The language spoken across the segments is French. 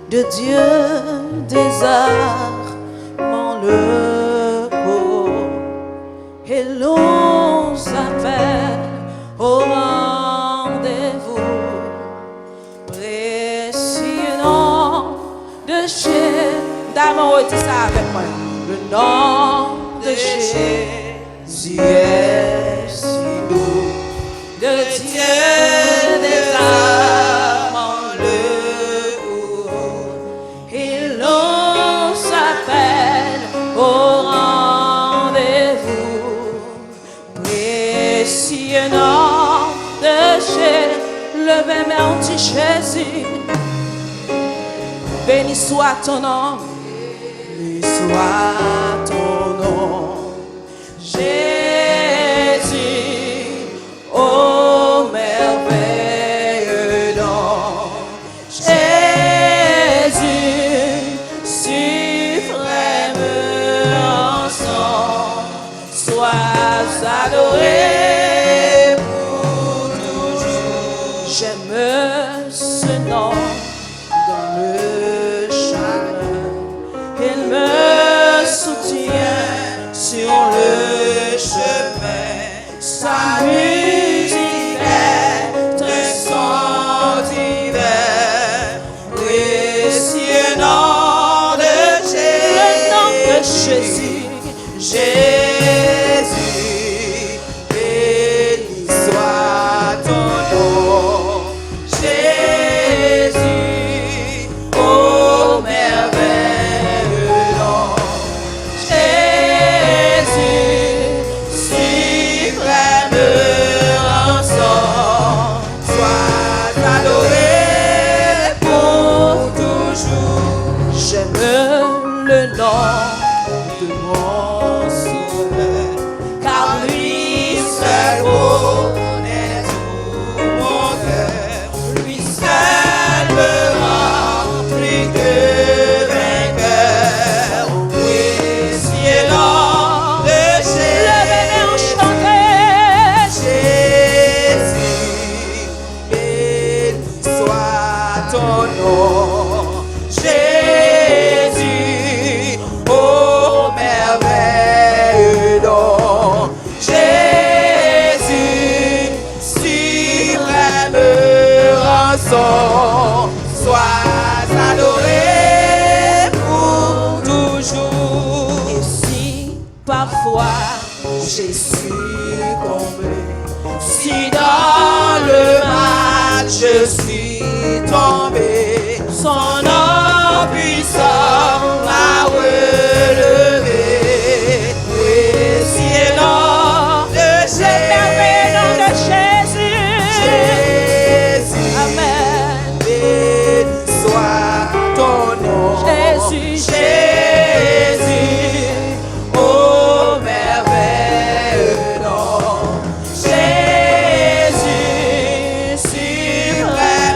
de Dieu désarmant le corps, et l'on s'appelle au rendez-vous. Précieux nom de Jésus. D'abord, dis ça avec moi. Le nom de Jésus est si doux, de Dieu désarmant le corps, et l'on s'appelle au rendez-vous. Précieux nom de Jésus, levez mes hanches, Jésus. Béni soit ton nom, béni soit ton nom, Jésus, ô merveilleux nom, Jésus, suprême ensemble, sois adoré pour toujours. J'aime ce nom dans le chagrin, il me soutient sur le chemin. Sa musique est un son divin. Précieux nom de Jésus, le nom de Jésus, Jésus, béni soit ton nom, Jésus, ô merveilleux nom, Jésus, suprême rançon, sois adoré pour toujours. J'aime le nom de mon sauveur, car lui seul connaît tout mon cœur, lui seul me rend plus que vainqueur. Précieux nom de Jésus, levez-les en chanter. Jésus, béni soit ton nom, Jésus, ô merveilleux nom, Jésus, suprême rançon, sois adoré pour toujours. Et si parfois j'ai succombé, si dans le match je suis tombé, son nom puissant m'a relevé. Précieux nom de Jésus, le merveilleux nom de Jésus, Jésus, amen. Béni soit ton nom, Jésus, Jésus, ô merveilleux nom, Jésus, suprême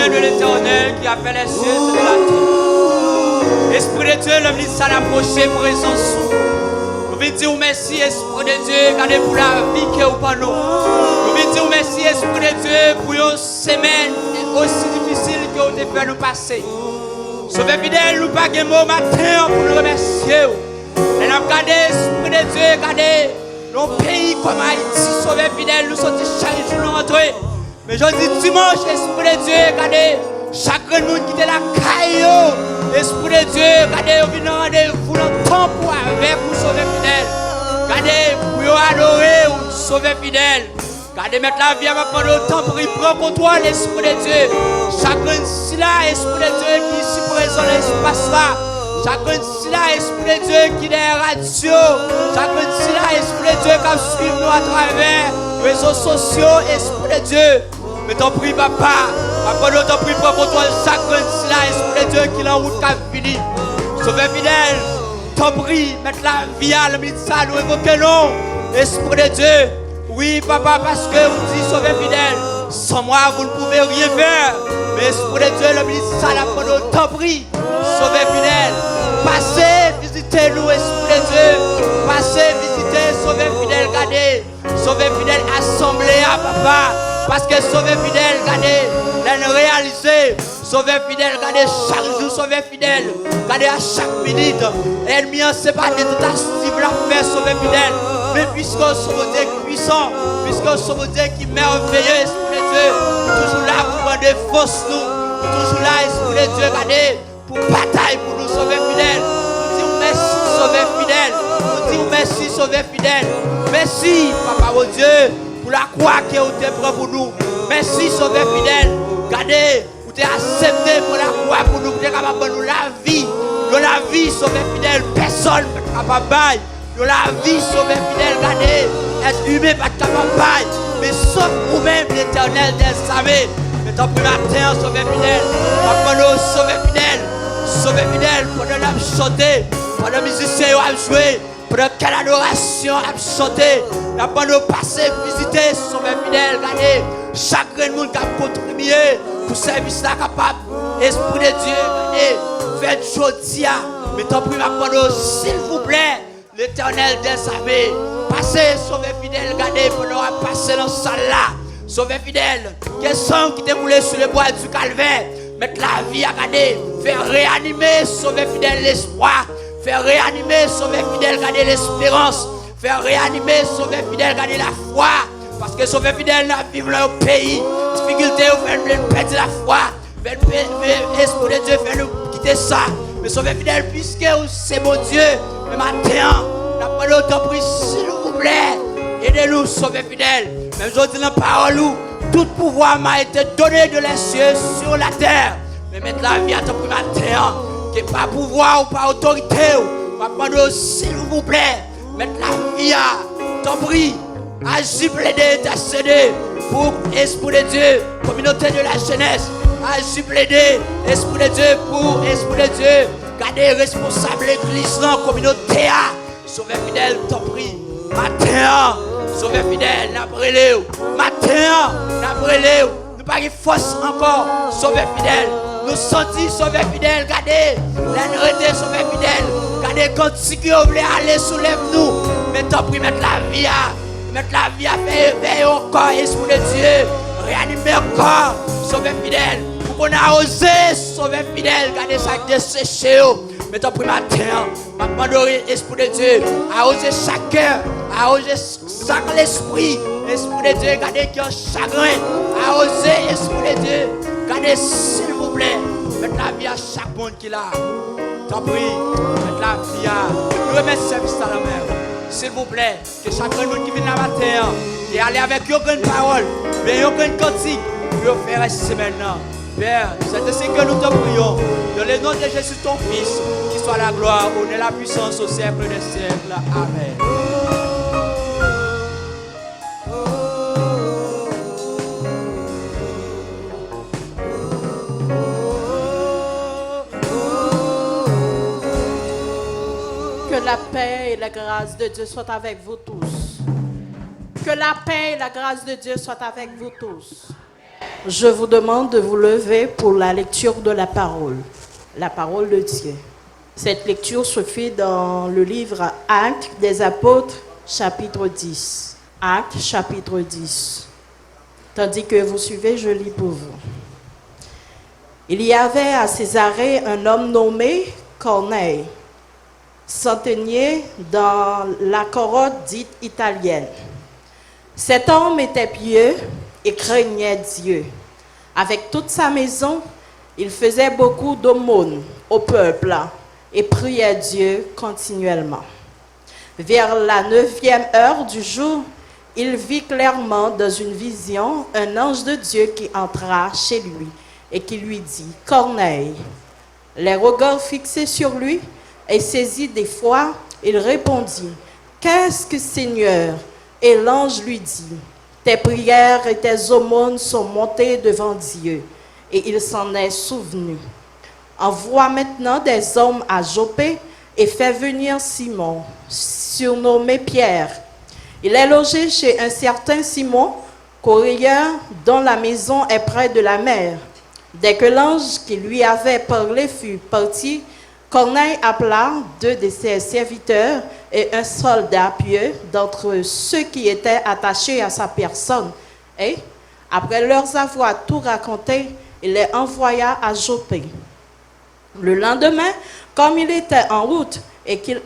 lumière de l'Éternel qui a fait les cieux et la terre. Esprit de Dieu, l'homme dit ça l'approcher présence. Nous voulons dire merci, Esprit de Dieu, regardez pour la vie qui est au panneau. Nous voulons dire merci, Esprit de Dieu, pour une semaine aussi difficile que vous avez fait nous passer. Sauvez fidèle, nous pas de mots matin pour nous remercier. Et nous regardons, Esprit de Dieu, regardez nos pays comme Haïti, sauvez fidèle, nous sommes chaque jour nous rentrer. Mais je dis dimanche, Esprit de Dieu, regardez, chaque monde qui est la caillou, Esprit de Dieu, regardez, vous venez rendez-vous dans le temps pour avec vous, sauver fidèle. Regardez, pour adorer, sauver fidèle. Regardez, mettre la vie à ma prendre le temps pour y prendre contrôle, l'Esprit de Dieu. Chacun ici là, Esprit de Dieu, qui est ici présent dans l'espace là. Chacun ici là, Esprit de Dieu, qui est dans la radio. Chacun ici là, Esprit de Dieu, qui suit nous à travers les réseaux sociaux, Esprit de Dieu. Mais t'en prie, papa. Papa, t'en prie, prends contrôle. Chacun ici là, Esprit de Dieu, qui est en route, qui a fini. Sauver fidèle. T'en prie, mettre la vie à l'homme de ça, nous évoquons, Esprit de Dieu. Oui, papa, parce que vous dites, sauvez fidèle. Sans moi, vous ne pouvez rien faire. Mais Esprit de Dieu, l'homme dit ça, la pendant temps pris. Sauvez fidèle. Passez, visitez-nous, Esprit de Dieu. Passez, visitez, sauvez fidèle, regardez. Sauvez fidèle, assemblée à papa. Parce que sauvez fidèle, regardez. L'en réaliser. Sauvez fidèle, regardez chaque jour, sauvez fidèle. Regardez à chaque minute. Ennemi, c'est pas de tout à ce la faire, sauvez fidèle. Mais puisque sommes Dieu puissant, puisque sommes Dieu qui est merveilleux, Esprit de Dieu, toujours là pour prendre force nous, toujours là, Esprit de Dieu, regardez, pour bataille, pour nous sauver fidèles. Nous disons merci, sauver fidèles. Nous disons merci, sauver fidèles. Merci, Papa, mon Dieu, pour la croix qui est été pour nous. Merci, sauver fidèles. Regardez, vous êtes accepté pour la croix pour nous, vous êtes capable de nous la vie. De la vie, sauver fidèles, personne ne peut pas bailler. De la vie, sauver fidèle, regardez, être humain, pas de capable, mais sauf vous-même, l'Éternel des armées. Mais tant plus matin, sauver fidèle, pendant sauver fidèle, pendant la chanter, pendant les musiciens à jouer, pendant quelle adoration à chanter, pendant passer, visiter, sauver fidèle, regardez, chaque monde qui a contribué pour ce service là capable, Esprit de Dieu, regardez, faites aujourd'hui, mais tant plus pendant, s'il vous plaît. L'Éternel des armées, passez, sauvez fidèle, regardez, pour nous passer dans ce salle là. Sauvez fidèle, quel sang qui déroulait sur le bois du calvaire, mettre la vie à garder, faire réanimer, sauvez fidèle l'espoir, faire réanimer, sauvez fidèle, garder l'espérance, faire réanimer, sauvez fidèle, garder la foi, parce que sauvez fidèle, la vivre dans le pays, difficulté, vous faites perdre la foi, Esprit de Dieu, fait nous quitter ça, mais sauvez fidèle, puisque c'est mon Dieu. Mais maintenant, nous avons autant pris, s'il vous plaît, aidez-nous, sauvez fidèles. Même je dis dans la parole, tout pouvoir m'a été donné de les cieux sur la terre. Mais mettre la vie à ton prix matin, qui n'est pas pouvoir ou pas autorité, nous s'il vous plaît, mettre la vie à ton prix, agis, plaider, intercéder pour Esprit de Dieu, communauté de la jeunesse, agis, plaider, Esprit de Dieu, pour Esprit de Dieu. Gardez responsable l'église dans la communauté. Sauvez fidèle, t'en prie. Matin, sauvez fidèle, n'a brûlé. Matin, n'a brûlé. Nous pas de force encore. Sauvez fidèle. Nous sentons sauvez fidèle. Gardez l'enrêté, sauvez fidèle. Gardez quand si vous voulez aller, soulève-nous. Mais t'en prie, mettre la vie à. Mettre la vie à faire éveiller encore, Esprit de Dieu. Réanimer encore. Sauvez fidèle. On a osé sauver fidèle, garder ça desséché. Mais ton premier matin, ma demande Esprit de Dieu, a osé chaque cœur, a osé chaque l'esprit, Esprit de Dieu, garder qui a chagrin, a osé Esprit de Dieu, garder s'il vous plaît, mettre la vie à chaque monde qui l'a. T'en prie, mettre la vie à. Nous remettons service à la mer. S'il vous plaît, que chacun de nous qui vient la matin, et aller avec aucune parole, mais aucune cantique, pour faire ici maintenant. Père, c'est de ce que nous te prions. Dans le nom de Jésus, ton Fils, qui soit la gloire, honneur, la puissance au siècle des siècles. Amen. Que la paix et la grâce de Dieu soient avec vous tous. Que la paix et la grâce de Dieu soient avec vous tous. Je vous demande de vous lever pour la lecture de la parole de Dieu. Cette lecture se fait dans le livre Actes des Apôtres, chapitre 10. Actes, chapitre 10. Tandis que vous suivez, je lis pour vous. Il y avait à Césarée un homme nommé Corneille, centenier dans la corotte dite italienne. Cet homme était pieux et craignait Dieu. Avec toute sa maison, il faisait beaucoup d'aumônes au peuple et priait Dieu continuellement. Vers la 9e heure du jour, il vit clairement dans une vision un ange de Dieu qui entra chez lui et qui lui dit « Corneille ». Les regards fixés sur lui et saisi d'effroi, il répondit « Qu'est-ce que Seigneur ?» Et l'ange lui dit « Tes prières et tes aumônes sont montées devant Dieu, et il s'en est souvenu. Envoie maintenant des hommes à Joppé et fais venir Simon, surnommé Pierre. Il est logé chez un certain Simon, courrier, dont la maison est près de la mer. » Dès que l'ange qui lui avait parlé fut parti, Corneille appela 2 de ses serviteurs et un soldat pieux d'entre ceux qui étaient attachés à sa personne. Et, après leur avoir tout raconté, il les envoya à Joppé. Le lendemain, comme il était en route et qu'il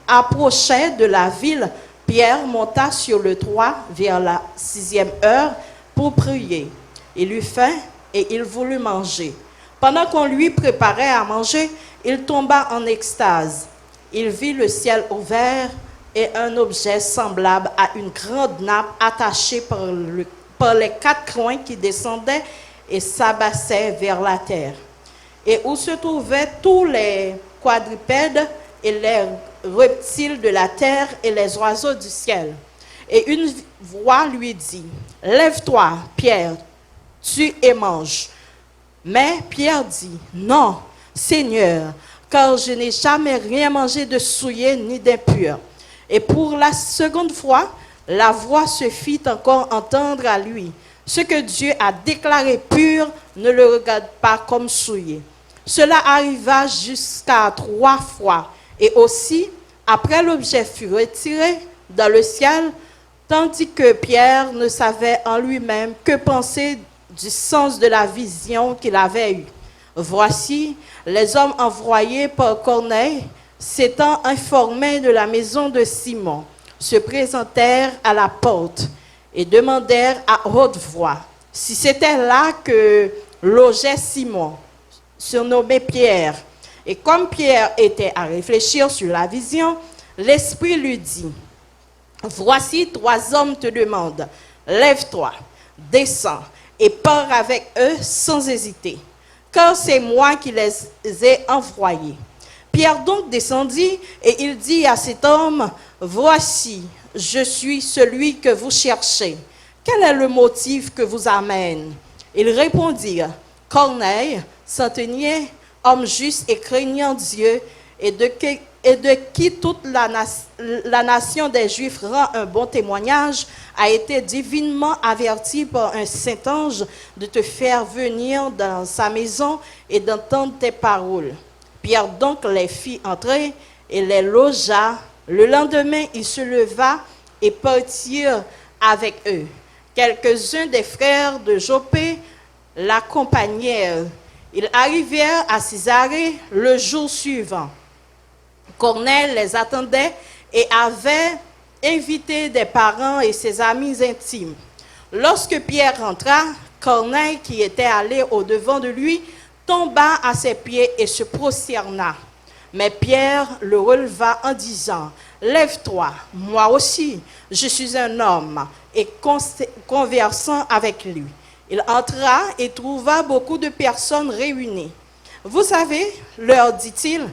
approchait de la ville, Pierre monta sur le toit vers la 6e heure pour prier. Il eut faim et il voulut manger. Pendant qu'on lui préparait à manger, il tomba en extase. Il vit le ciel ouvert et un objet semblable à une grande nappe attachée par les 4 coins qui descendaient et s'abaissaient vers la terre, et où se trouvaient tous les quadrupèdes et les reptiles de la terre et les oiseaux du ciel. Et une voix lui dit « Lève-toi, Pierre, tue et mange. » Mais Pierre dit « Non, Seigneur, car je n'ai jamais rien mangé de souillé ni d'impur. » Et pour la seconde fois, la voix se fit encore entendre à lui. « Ce que Dieu a déclaré pur, ne le regarde pas comme souillé. » Cela arriva jusqu'à 3 fois. Et aussi, après l'objet fut retiré dans le ciel, tandis que Pierre ne savait en lui-même que penser du sens de la vision qu'il avait eue. Voici, les hommes envoyés par Corneille, s'étant informés de la maison de Simon, se présentèrent à la porte et demandèrent à haute voix si c'était là que logeait Simon, surnommé Pierre. Et comme Pierre était à réfléchir sur la vision, l'Esprit lui dit « Voici 3 hommes te demandent, lève-toi, descends et pars avec eux sans hésiter, car c'est moi qui les ai envoyés. » Pierre donc descendit et il dit à cet homme, « Voici, je suis celui que vous cherchez. Quel est le motif que vous amène ?» Ils répondirent, « Corneille, centenier, homme juste et craignant Dieu, et de qui toute la nation des Juifs rend un bon témoignage, a été divinement averti par un saint ange de te faire venir dans sa maison et d'entendre tes paroles. » Pierre donc les fit entrer et les logea. Le lendemain, il se leva et partit avec eux. Quelques-uns des frères de Joppé l'accompagnèrent. Ils arrivèrent à Césarée le jour suivant. Corneille les attendait et avait invité des parents et ses amis intimes. Lorsque Pierre rentra, Corneille, qui était allé au-devant de lui, tomba à ses pieds et se prosterna. Mais Pierre le releva en disant, « Lève-toi, moi aussi, je suis un homme. » Et conversant avec lui, il entra et trouva beaucoup de personnes réunies. « Vous savez, leur dit-il,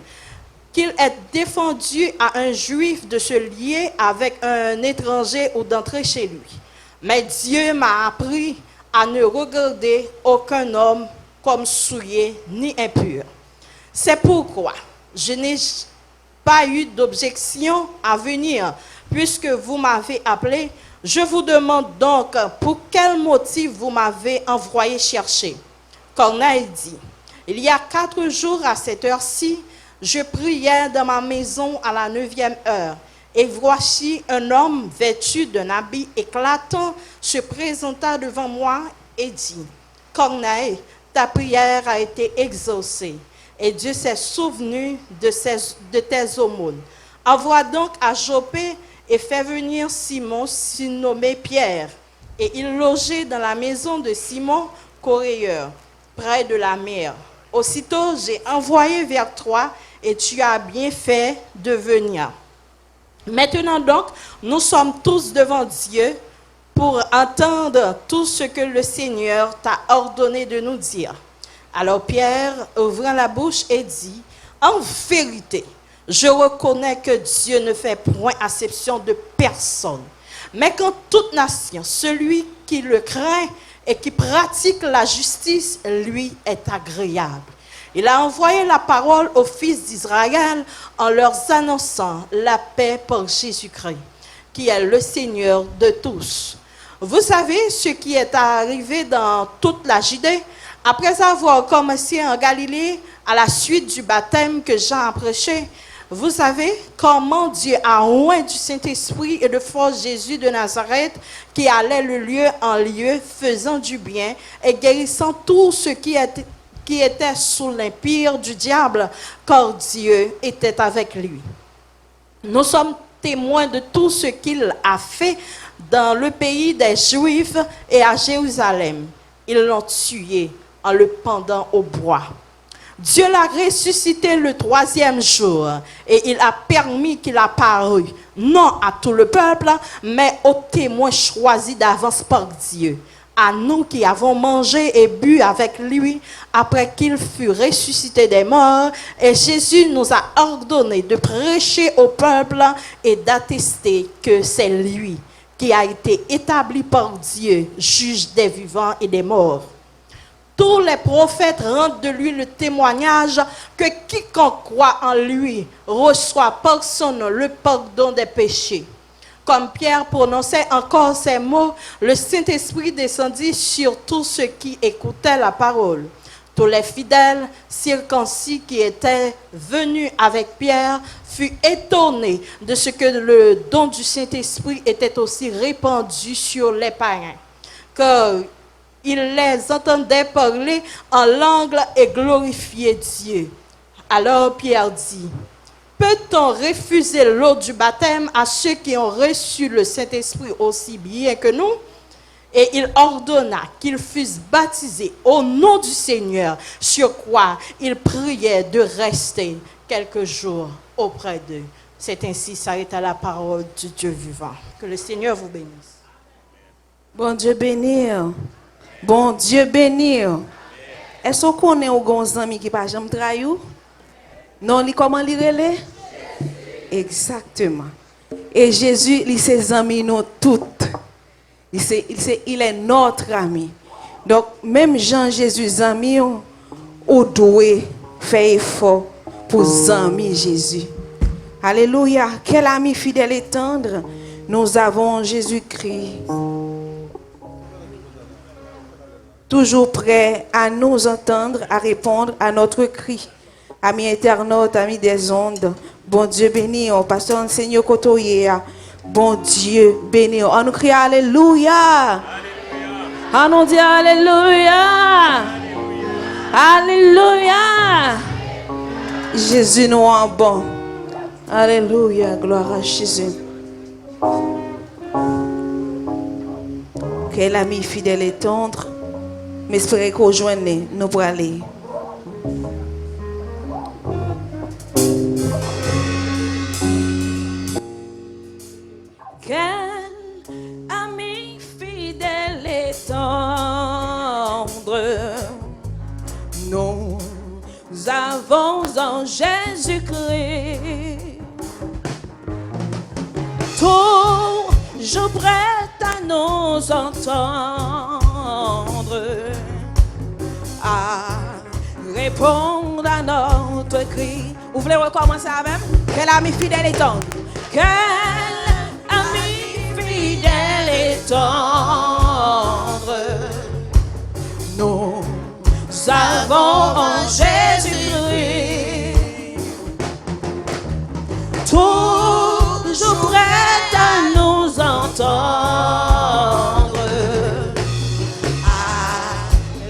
qu'il est défendu à un juif de se lier avec un étranger ou d'entrer chez lui. Mais Dieu m'a appris à ne regarder aucun homme comme souillé ni impur. C'est pourquoi je n'ai pas eu d'objection à venir, puisque vous m'avez appelé Je vous demande donc pour quel motif vous m'avez envoyé chercher. Corneille dit, il y a 4 jours à cette heure-ci, je priais dans ma maison à la 9e heure. Et voici un homme vêtu d'un habit éclatant se présenta devant moi et dit, Corneille, ta prière a été exaucée et Dieu s'est souvenu de tes aumônes. Envoie donc à Joppé et fais venir Simon, surnommé Pierre. Et il logeait dans la maison de Simon, coréeur, près de la mer. Aussitôt, j'ai envoyé vers toi et tu as bien fait de venir. Maintenant donc, nous sommes tous devant Dieu pour entendre tout ce que le Seigneur t'a ordonné de nous dire. Alors Pierre, ouvrant la bouche, et dit, en vérité, je reconnais que Dieu ne fait point acception de personne, mais qu'en toute nation, celui qui le craint et qui pratique la justice, lui est agréable. Il a envoyé la parole aux fils d'Israël en leur annonçant la paix par Jésus-Christ, qui est le Seigneur de tous. Vous savez ce qui est arrivé dans toute la Judée, après avoir commencé en Galilée à la suite du baptême que Jean a prêché. Vous savez comment Dieu a oint du Saint-Esprit et de force Jésus de Nazareth, qui allait de lieu en lieu, faisant du bien et guérissant tout ce qui était sous l'empire du diable, car Dieu était avec lui. Nous sommes témoins de tout ce qu'il a fait dans le pays des Juifs et à Jérusalem. Ils l'ont tué en le pendant au bois. Dieu l'a ressuscité le 3e jour et il a permis qu'il apparût, non à tout le peuple, mais aux témoins choisis d'avance par Dieu. À nous qui avons mangé et bu avec lui après qu'il fut ressuscité des morts, et Jésus nous a ordonné de prêcher au peuple et d'attester que c'est lui qui a été établi par Dieu, juge des vivants et des morts. Tous les prophètes rendent de lui le témoignage que quiconque croit en lui reçoit par son nom le pardon des péchés. Comme Pierre prononçait encore ces mots, le Saint-Esprit descendit sur tous ceux qui écoutaient la parole. Tous les fidèles circoncis qui étaient venus avec Pierre furent étonnés de ce que le don du Saint-Esprit était aussi répandu sur les païens. Car ils les entendaient parler en langue et glorifier Dieu. Alors Pierre dit, peut-on refuser l'eau du baptême à ceux qui ont reçu le Saint-Esprit aussi bien que nous? Et il ordonna qu'ils fussent baptisés au nom du Seigneur, sur quoi il priait de rester quelques jours auprès d'eux. C'est ainsi s'arrête à la parole du Dieu vivant. Que le Seigneur vous bénisse. Bon Dieu béni. Bon Dieu béni. Est-ce qu'on est au gon ami qui pas jamais trahi? Non, comment il relève? Exactement. Et Jésus, il ses amis nous toutes. Il est notre ami. Donc même Jean Jésus ami ou doit faire effort pour ami Jésus. Alléluia. Quel ami fidèle et tendre nous avons Jésus-Christ. Toujours prêt à nous entendre, à répondre à notre cri. Amis internautes, amis des ondes, bon Dieu béni, pasteur Seigneur Kotoye, bon Dieu béni. On nous crie Alléluia. On nous dit Alléluia. Alléluia. Jésus nous en bon. Alléluia, gloire à Jésus. Quel ami fidèle et tendre. Mais j'espère qu'on joigne nous pour aller. Quel ami fidèle et tendre nous avons en Jésus-Christ. Toujours prêt à nous entendre, à répondre à notre cri. Vous voulez recommencer avec? Quel ami fidèle et tendre. Quel ami fidèle tendre. Nous avons en Jésus-Christ, toujours prêt à nous entendre, à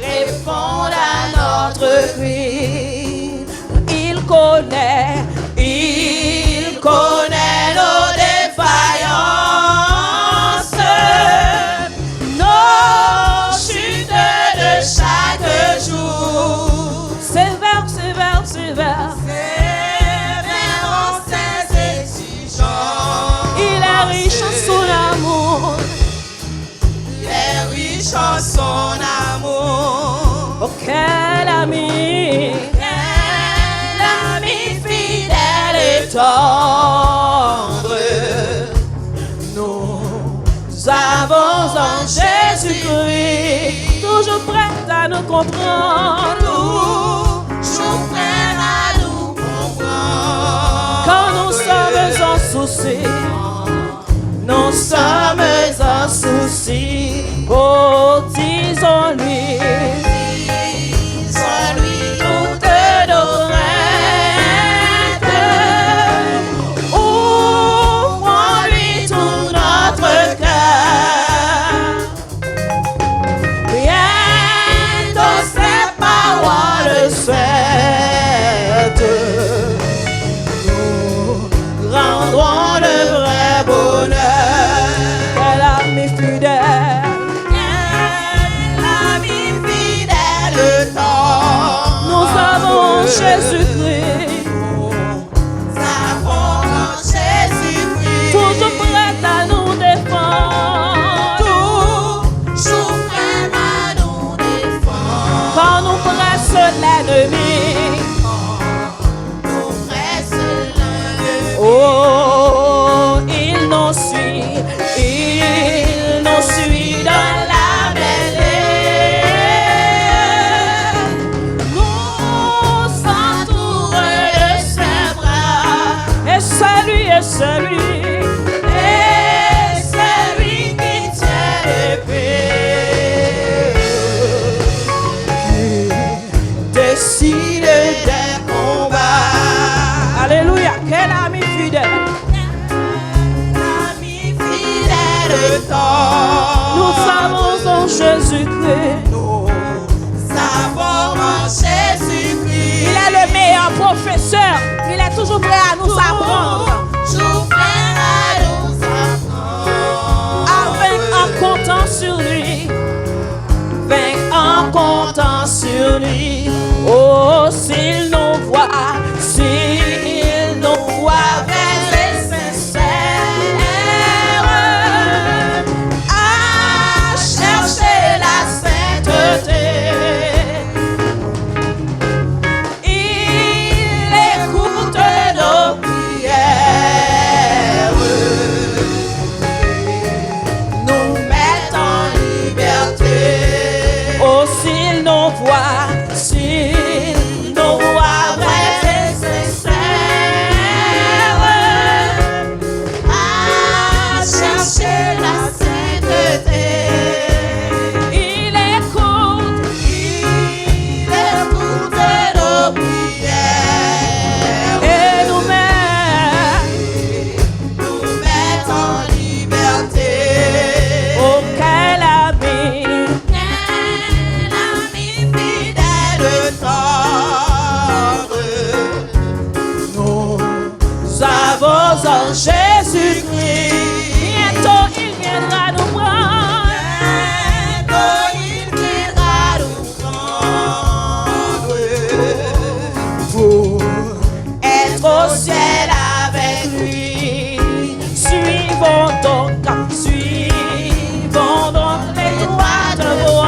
répondre à notre cri. Il connaît nos défaillances, nos chutes de chaque jour. Sévère en ses exigences. Il est riche en son amour. Il est riche en son amour. Oh, quel ami fidèle et tendre. Nous avons en Jésus-Christ, toujours prêt à nous comprendre. Toujours prêt à nous comprendre. Quand nous sommes en souci, nous sommes en souci. Oh, disons-lui toutes nos craintes. Ouvrons-lui tout notre cœur. Bientôt ses paroles souhaitent. Nous rendrons le vrai bonheur. Quel ami fidèle. Nous avons Jésus-Christ. Toujours prêt à nous défendre. Quand nous presse l'ennemi. Oh, il nous suit dans la mêlée. Nous entoure de ses bras. Et c'est lui qui tient l'épée, qui décide des combats. Alléluia, quel ami fidèle. Nous avons en Jésus-Christ. Il est le meilleur professeur. Il est toujours prêt à nous apprendre. En comptant sur lui. En comptant sur lui. Oh, s'il nous voit vrai et sincère, à chercher la sainteté, il écoute nos prières, nous met en liberté. Oh, s'il nous voit vrai et sincère, à chercher la sainteté, il écoute nos prières et nous met en liberté. Oh, quel ami fidèle tendre. Nous avons en Jésus-Christ. Bientôt il viendra nous prendre. Pour être au ciel avec lui. Suivons donc les droites voies,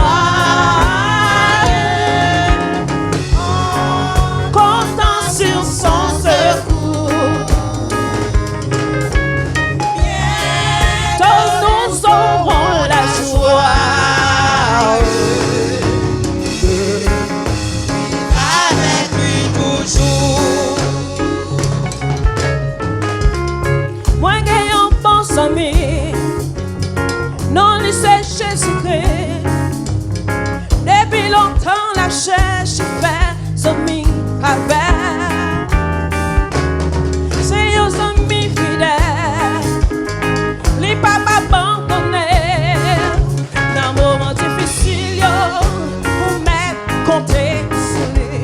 comptant sur son secours. la cherche, fais amis avec. C'est un ami fidèle, les papas abandonnés. Dans un moment difficile, vous m'êtes compté sur lui.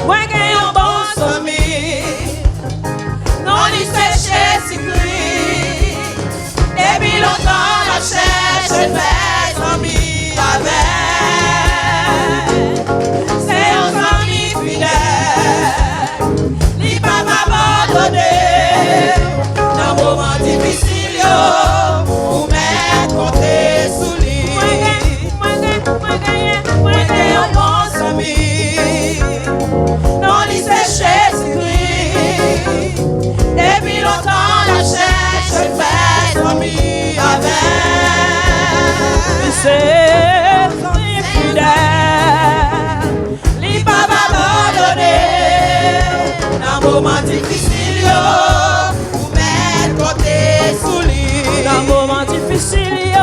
Moi, j'ai un bon ami, non, il s'est chez lui. Depuis longtemps, la cherche, fais amis avec. C'est un ami fidèle, il va m'abandonner. Dans un moment difficile, vous m'êtes compté sous lui. Moi, j'ai un bon ami, non, il s'est chez lui. Depuis longtemps, la cherche, fais amis avec. C'est fidèle, il va m'abandonner. Dans un moment difficile, vous m'êtes compté sous lui. Dans un moment difficile,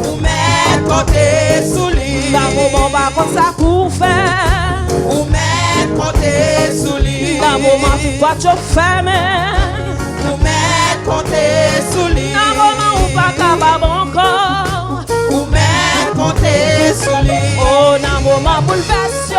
vous m'êtes compté sous lui. Dans un moment pas comme ça pour faire, vous m'êtes compté sous lui. Dans un moment tu vois tu fermes, vous m'êtes compté sous lui. Dans un moment où pas capable encore, vous m'êtes compté sous lui. Oh, dans un moment bouleversé,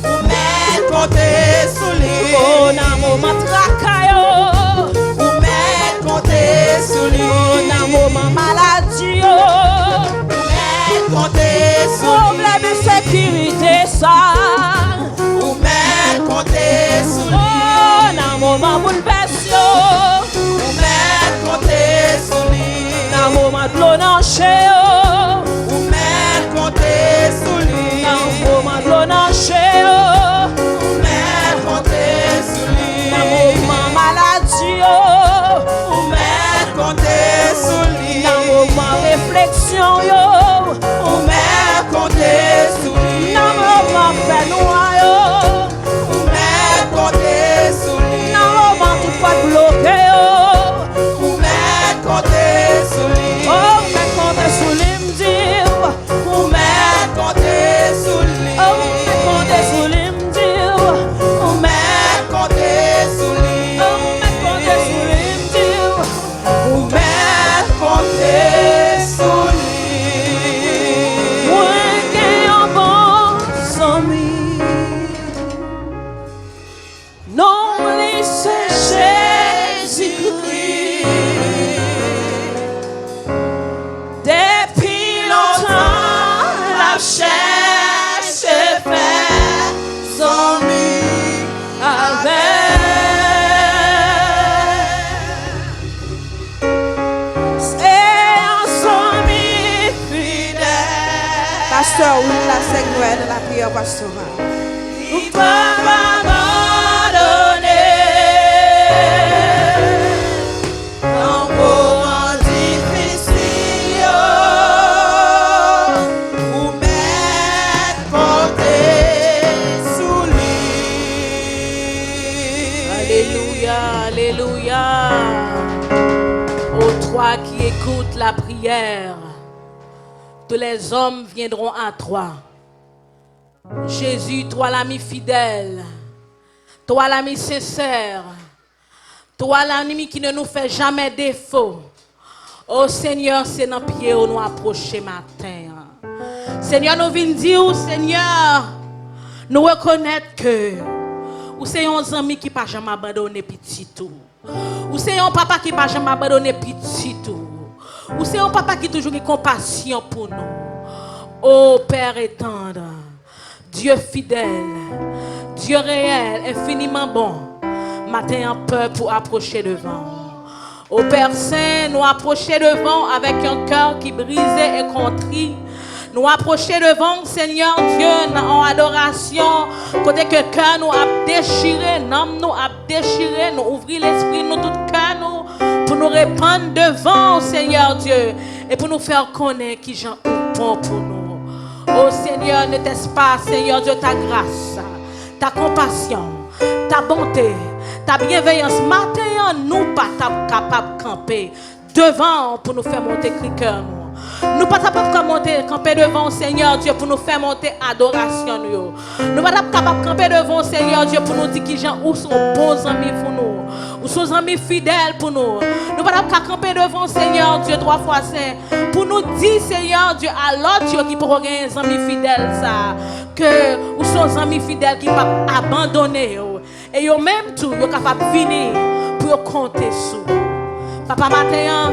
vous m'êtes compté sous lui. Oh, dans un moment tracailleux, vous m'êtes compté sous lui. Oh, dans un moment maladie, vous m'êtes compté sous lui. Problème de sécurité, ça, vous m'êtes compté sous lui. Oh, dans un moment bouleversé, vous m'êtes compté sous lui. Dans un moment de l'eau dans vous m'êtes compté sous lui. Dans un moment de l'eau dans vous m'êtes compté sous lui. Dans un moment maladie, vous m'êtes compté sous lui. Dans un moment réflexion, vous m'êtes compté sous lui. Dans un moment fait noir, vous m'êtes compté sous lui. Dans un moment tout pas bloqué, vous m'êtes compté sous lui. Oh, vous m'êtes compté sous lui. Vous m'êtes compté sous lui. Oh, vous m'êtes compté sous lui, m'dire. Vous m'êtes compté sous lui. Oh, vous m'êtes compté sous lui, m'dire. Vous m'êtes compté sous lui. Moi, j'ai un bon ami. Non, laissez Jésus-Christ. Depuis longtemps, la cherche fait amis avec. C'est un ami fidèle. Pasteur, oui, la sec Noël, la prière pastorale. Il peut m'abandonner. Dans un moment difficile, vous m'êtes compté sous lui. Alléluia, alléluia. Ô toi qui écoutes la prière, tous les hommes viendront à toi. Jésus, toi l'ami fidèle, toi l'ami sincère, toi l'ami qui ne nous fait jamais défaut. Oh Seigneur, c'est dans pied où nous approcher matin. Seigneur, nous venons dire, Seigneur, nous reconnaître que ou c'est un ami qui n'a jamais abandonné petit tout. Ou c'est un papa qui n'a jamais abandonné petit tout. Ou c'est un papa qui toujours eu compassion pour nous. Oh Père tendre, Dieu fidèle, Dieu réel, infiniment bon, matin en peur pour approcher devant. Ô Père Saint, nous approcher devant avec un cœur qui brisé et contrit. Nous approcher devant Seigneur Dieu en adoration, côté que cœur nous a déchiré, l'âme nous a déchiré, nous ouvrir l'esprit, nous tout cœur nous, pour nous répandre devant Seigneur Dieu et pour nous faire connaître qui Jean est bon pour nous. Oh Seigneur, ne t'est-ce pas Seigneur Dieu ta grâce, ta compassion, ta bonté, ta bienveillance. Matin, nous pas capables de camper devant pour nous faire monter cri cœur. Nous pas capables de monter, camper devant Seigneur Dieu pour nous faire monter adoration. Nous pas capables de camper devant Seigneur Dieu pour nous dire qui gens où sont bons amis pour nous, où sont amis fidèles pour nous. Nous pas capables de camper devant Seigneur Dieu 3 fois saint pour nous dire Seigneur Dieu à l'autre qui pourra gagner des amis fidèles ça, que où sont amis fidèles qui pas abandonner et yo même tout yo capable venir pour compter sur. Papa matin,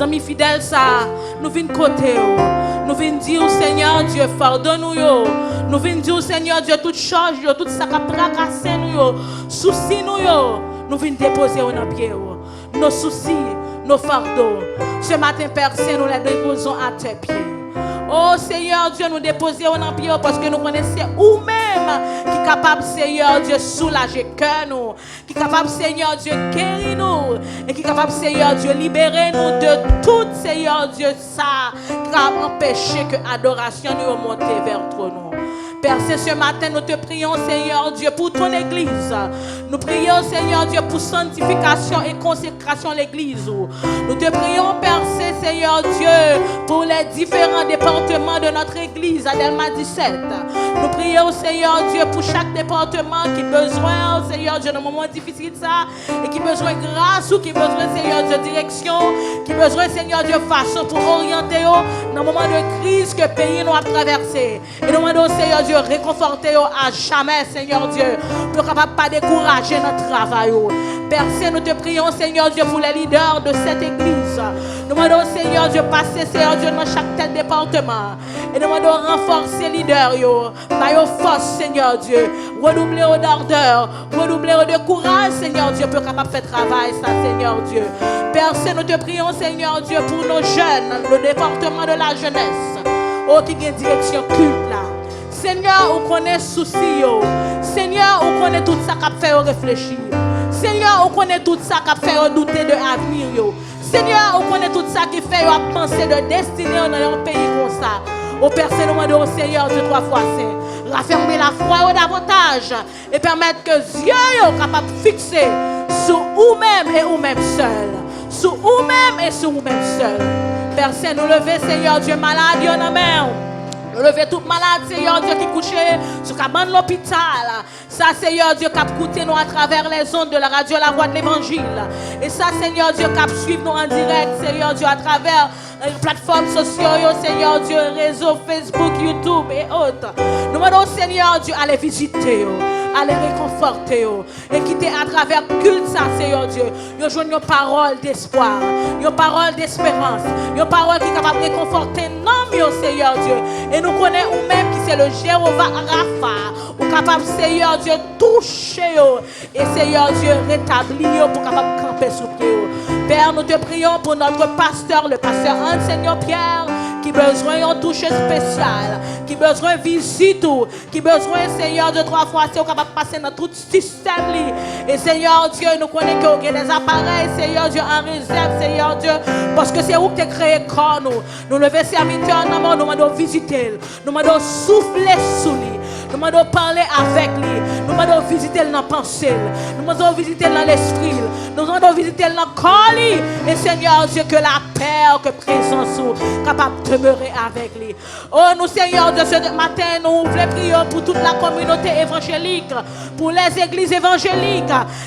amis fidèles ça, nous venons côté nous venons dire Seigneur Dieu pardonne-nous yo. Nous venons dire Seigneur Dieu toute charge yo, tout ça qui a tracassé nous yo, souci nous yo, nous venons déposer dans pied yo. Nos soucis, nos fardeaux. Ce matin Père Saint, nous les déposons à tes pieds. Oh Seigneur Dieu, nous déposons en pied parce que nous connaissons nous-mêmes qui est capable, Seigneur Dieu, soulager cœur nous, qui est capable, Seigneur Dieu, guérir nous, et qui est capable, Seigneur Dieu, libérer nous de tout, Seigneur Dieu, ça, qui a empêché que l'adoration nous monte vers toi. Père, c'est ce matin, nous te prions, Seigneur Dieu, pour ton Église. Nous prions, Seigneur Dieu, pour sanctification et consécration de l'Église. Nous te prions, Père, c'est Seigneur Dieu, pour les différents départements de notre Église à Delma 17. Nous prions, Seigneur Dieu, pour chaque département qui a besoin, Seigneur Dieu, dans un moment difficile, ça, et qui a besoin de grâce ou qui a besoin, Seigneur Dieu, de direction, qui a besoin, Seigneur Dieu, façon pour orienter dans un moment de crise que le pays nous a traversé. Et nous demandons, Seigneur Dieu, réconforter à jamais, Seigneur Dieu, pour capable pas décourager notre travail. Père Saint, nous te prions, Seigneur Dieu, pour les leaders de cette église. Nous demandons, Seigneur Dieu, passer, Seigneur Dieu, dans chaque tel département. Et nous demandons renforcer les leaders, par your force, Seigneur Dieu. Redoubler d'ardeur, redoubler de courage, Seigneur Dieu, pour capable faire travail, ça, Seigneur Dieu. Père Saint, nous te prions, Seigneur Dieu, pour nos jeunes, le département de la jeunesse. Oh, qui a une direction culte là. Seigneur, on connaît souci. Seigneur, on connaît tout ça qui fait réfléchir. Seigneur, on connaît tout ça qui fait douter de l'avenir. Seigneur, on connaît tout ça qui fait penser de destinée dans un pays comme ça. Au Père Saint, nous demandons au Seigneur Dieu 3 fois saint. Raffermer la foi davantage et permettre que Dieu soit capable de fixer sur vous-même et vous-même seul. Sur vous-même et sur vous-même seul. Père Saint, nous lever, Seigneur Dieu, malade, en amen. Nous lever toute malade, Seigneur Dieu, qui couchait sur cabane de l'hôpital. Ça, Seigneur Dieu, qui a coûté nous à travers les ondes de la radio La Voix de l'Évangile. Et ça, Seigneur Dieu, qui a suivi nous en direct, Seigneur Dieu, à travers les plateformes sociales, Seigneur Dieu, réseaux Facebook, YouTube et autres. Nous demandons, Seigneur Dieu, à les visiter, à les réconforter, et quitter à travers culte ça, Seigneur Dieu. Nous jouons une parole d'espoir, une parole d'espérance, une parole qui est capable de réconforter nous, Seigneur Dieu. Et nous connaissons nous-mêmes qui c'est le Jéhovah Rapha, ou capable, Seigneur Dieu, toucher, et Seigneur Dieu, rétablir pour capable de camper sous pied. Père, nous te prions pour notre pasteur, le pasteur Anne-Seigneur Pierre, qui besoin d'un touche spécial, qui besoin de visite, qui besoin, Seigneur, de 3 fois, c'est capable de passer dans tout système. Et Seigneur Dieu, nous connaissons qu'il y a des appareils, Seigneur Dieu, en réserve, Seigneur Dieu, parce que c'est où que tu as créé corps nous. Nous levons serviteurs en amont, nous demandons visiter, nous demandons souffler sous lui. Nous demandons parler avec lui. Nous demandons visiter dans la pensée. Nous demandons visiter dans l'esprit. Nous demandons visiter dans le corps. Et Seigneur Dieu, que la paix, que présence soit capable de demeurer avec lui. Oh, nous, Seigneur, de ce matin, nous voulons prier pour toute la communauté évangélique, pour les églises évangéliques,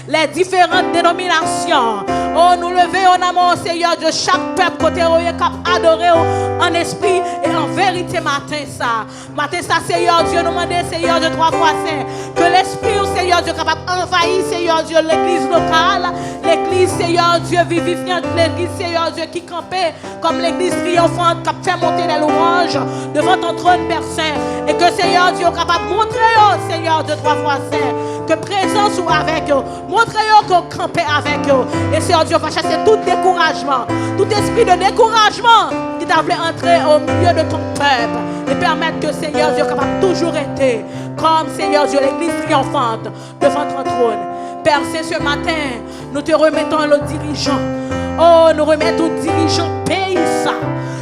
les différentes dénominations. Oh, nous levons en amour, Seigneur, de chaque peuple côté où il est capable d'adorer en esprit et en vérité matin ça. Matin ça, Seigneur Dieu, nous demandons, Seigneur Dieu, 3 fois saint, que l'esprit, Seigneur Dieu, capable d'envahir, Seigneur Dieu, l'église locale, l'église, Seigneur Dieu, vivifiante, l'église, Seigneur Dieu, qui campait comme l'église triomphante, qui fait monter les louanges devant ton trône, Père Saint, et que, Seigneur Dieu, capable de montrer, Seigneur Dieu, 3 fois saint, que présence soit avec eux, montrez-vous que camper avec eux, et Seigneur Dieu, va chasser tout découragement, tout esprit de découragement qui t'a voulu entrer au milieu de ton peuple, et permettre que, Seigneur Dieu, capable toujours été comme, Seigneur Dieu, l'église triomphante devant ton trône. Père Saint, ce matin, nous te remettons le dirigeant. Oh, nous remettons aux dirigeants pays ça.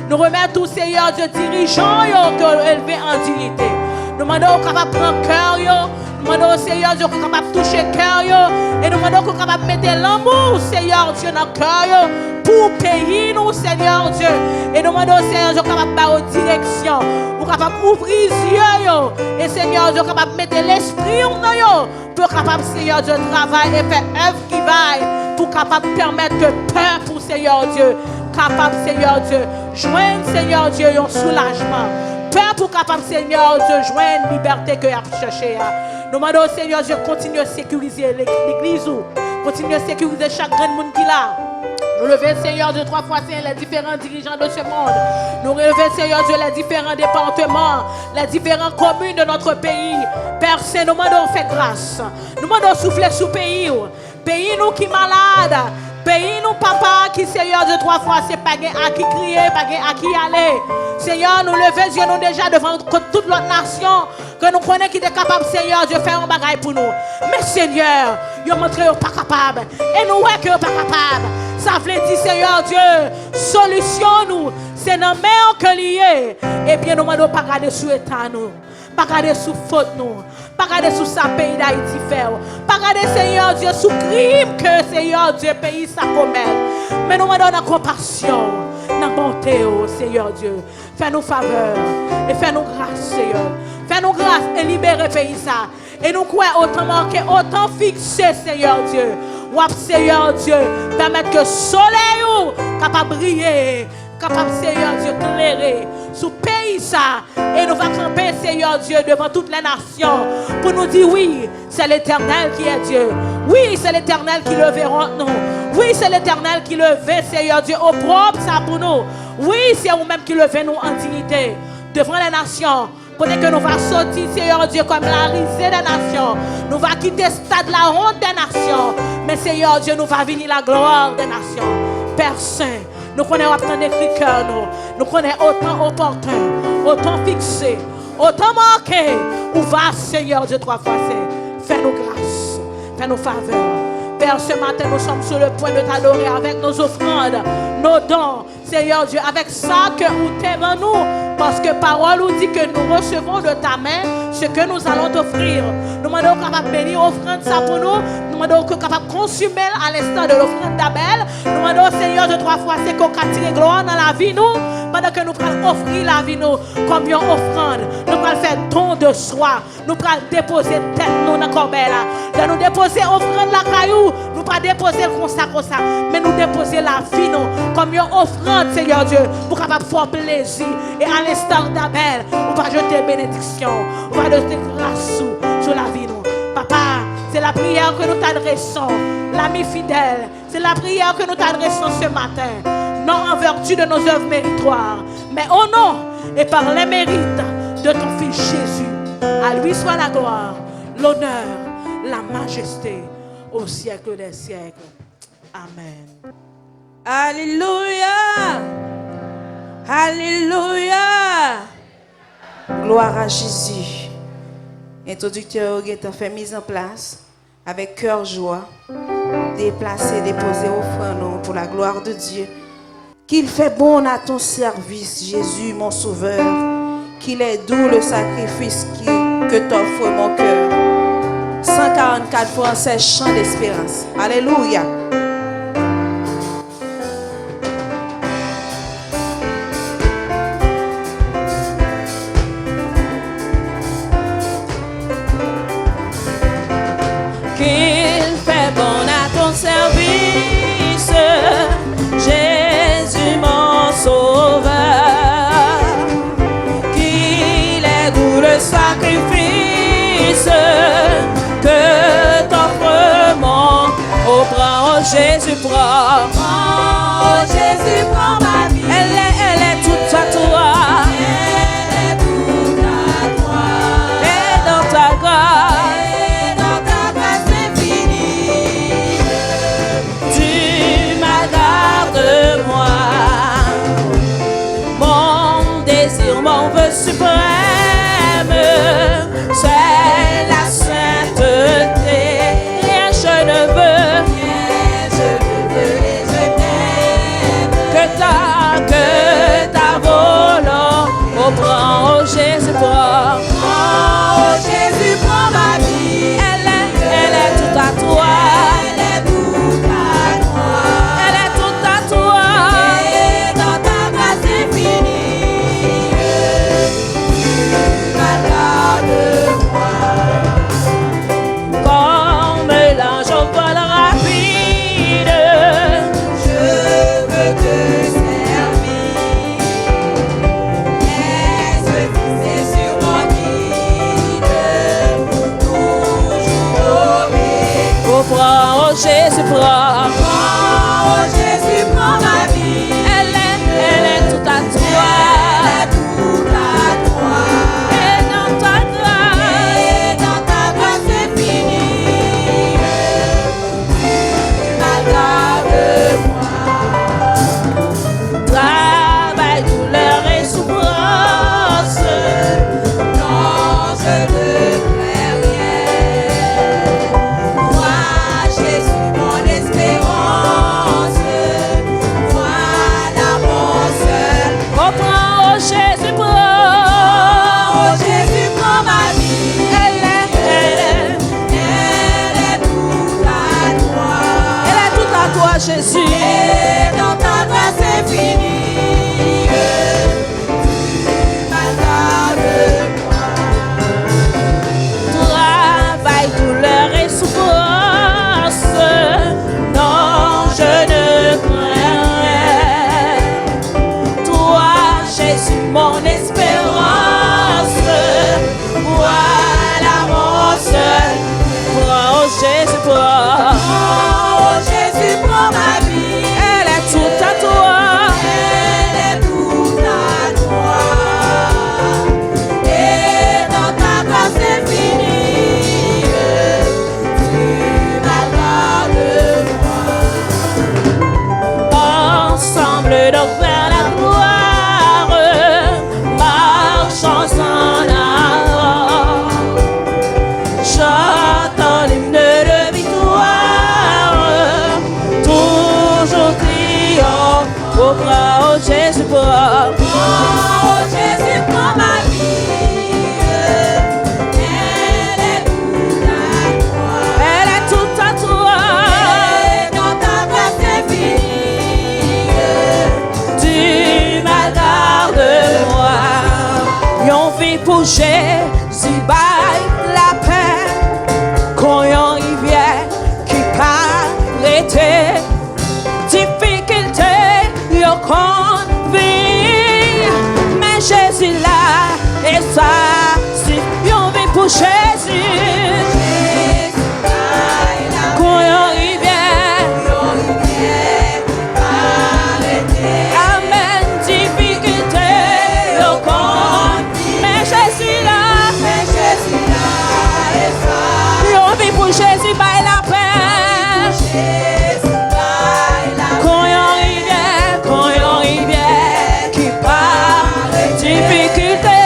Nous remettons, Seigneur Dieu, dirigeants que élevés en dignité. Nous demandons capable de prendre cœur, Nous demandons, Seigneur Dieu, qu'on soit capable de toucher le cœur. Et nous demandons qu'on soit capable de mettre l'amour, Seigneur Dieu, dans le cœur. Pour payer nous, Seigneur Dieu. Et nous demandons, Seigneur Dieu, qu'on soit capable de faire direction. Nous sommes capables d'ouvrir les yeux. Et Seigneur Dieu, capable de mettre l'esprit en nous. Pour capable, Seigneur Dieu, de travailler et faire œuvre qui vaille. Pour capable de permettre que peur pour Seigneur Dieu. Capable, Seigneur Dieu, joindre, Seigneur Dieu, un soulagement. Peur pour capable, Seigneur Dieu, joindre liberté que vous cherchez. Nous demandons, Seigneur Dieu, continue à sécuriser l'église. Continue à sécuriser chaque grand monde qui l'a. Nous levons, Seigneur Dieu, 3 fois Saint, les différents dirigeants de ce monde. Nous relevons, Seigneur Dieu, les différents départements, les différentes communes de notre pays. Père Saint, nous demandons fait grâce. Nous demandons souffler sous le pays. Pays nous qui malade. Pays nous, papa, qui, Seigneur Dieu, 3 fois, c'est pas à qui crier, pas à qui aller. Seigneur, nous levons Dieu, nous déjà devant toute l'autre nation, que nous connaissons qui est capable, Seigneur Dieu, faire un bagage pour nous. Mais Seigneur, ils ont montré qu'ils ne sont pas capables. Et nous, ouais, qu'ils ne sont pas capables. Ça veut dire, Seigneur Dieu, solution nous, c'est dans la main que lié. Et bien, nous ne devons pas regarder sous l'état, nous. Pas regarder sous faute, nous. Pas regarder sous sa pays d'Haïti faire. Pas regarder, Seigneur Dieu, sous crime que, Seigneur Dieu, pays ça commet. Mais nous demandons la compassion, la bonté, oh, Seigneur Dieu. Fais-nous faveur et fais-nous grâce, Seigneur. Fais-nous grâce et libérer le pays ça. Et nous croyons autant marquer, autant fixer, Seigneur Dieu. Ou Seigneur Dieu, permettre que le soleil capable de briller, capable, Seigneur Dieu, éclairer sous pays ça. Et nous allons camper, Seigneur Dieu, devant toutes les nations pour nous dire oui, c'est l'Éternel qui est Dieu. Oui, c'est l'Éternel qui le verra nous. Oui, c'est l'Éternel qui le veut, Seigneur Dieu, au propre ça pour nous. Oui, c'est vous-même qui le veut nous en dignité devant les nations. Peut-être que nous allons sortir, Seigneur Dieu, comme la risée des nations. Nous allons quitter le stade de la honte des nations. Mais Seigneur Dieu, nous va venir la gloire des nations. Père Saint, nous connaissons autant d'écrits cœur, nous connaissons autant opportun, autant fixé, autant marqué. Où va, Seigneur Dieu, 3 fois Saint. Fais-nous grâce, fais-nous faveur. Père, ce matin, nous sommes sur le point de t'adorer avec nos offrandes, nos dons, Seigneur Dieu, avec ça que nous t'aimons nous. Parce que parole nous dit que nous recevons de ta main ce que nous allons t'offrir. Nous demandons capable de bénir l'offrande ça pour nous. Nous demandons que capable de consumer à l'instant de l'offrande d'Abel. Nous demandons, Seigneur, de 3 fois, c'est qu'on tire gloire dans la vie nous. Pendant que nous allons offrir la vie nous comme une offrande. Nous allons faire don de soi. Nous allons déposer tête nous dans la corbeille là. Nous déposer offrande la caillou. Nous pas déposer comme ça. Mais nous déposer la vie nous comme une offrande, Seigneur Dieu. Pour capable faire plaisir. Et à l'instant d'Abel, on va jeter bénédiction. On va jeter grâce sur la vie nous. Papa, c'est la prière que nous t'adressons. L'ami fidèle, c'est la prière que nous t'adressons ce matin. Non en vertu de nos œuvres méritoires, mais au nom et par les mérites de ton Fils Jésus. À lui soit la gloire, l'honneur, la majesté au siècle des siècles. Amen. Alléluia. Alléluia. Gloire à Jésus. Introducteur qui a fait mise en place avec cœur joie, déplacer, déposer offrande pour la gloire de Dieu. Qu'il fait bon à ton service, Jésus, mon sauveur. Qu'il est doux le sacrifice que t'offre mon cœur. 144 français, chant d'espérance. Alléluia. Qu'il fait bon à ton service, Jésus mon sauveur. Qu'il est doux le sacrifice que t'offre mon. Oh, prends, oh Jésus, prends. Oh Jésus, prends ma vie. Elle est toute à toi. Elle est toute à toi. Et dans ta grâce. Mon vœu suprême, c'est la sainteté. Rien je ne veux, et je t'aime. Jésus. Et dans ta grâce infinie, tu m'accordes-moi. Travail, douleur et souffrance, non, je ne crains rien. Toi, Jésus, mon espérance, voilà mon seul. Prends, oh Jésus, prends. Oh Jésus, prends ma vie. Elle est toute à toi. Elle est toute à toi. Et dans ta grâce infinie, tu m'accordes-moi. Ensemble donc vers la gloire, marchons en avant. Chantons l'hymne de victoire, toujours criant au bras, oh Jésus, prends. Oh Jésus, prends ma vie. Elle est toute à toi. Elle est toute à toi. Et dans ta grâce infinie, Tu m'accordes-moi. Yon vit pour Jésus, by la paix. Quand yon rivière qui paraît difficulté, yon convie. Mais Jésus là, et ça, si yon vit pour Jésus. Jésus, by la Quand yon rivière, amen, difficulté, yon convie. Mais Jésus là, yon vit pour Jésus, by la paix. Quand yon rivière qui part, difficulté,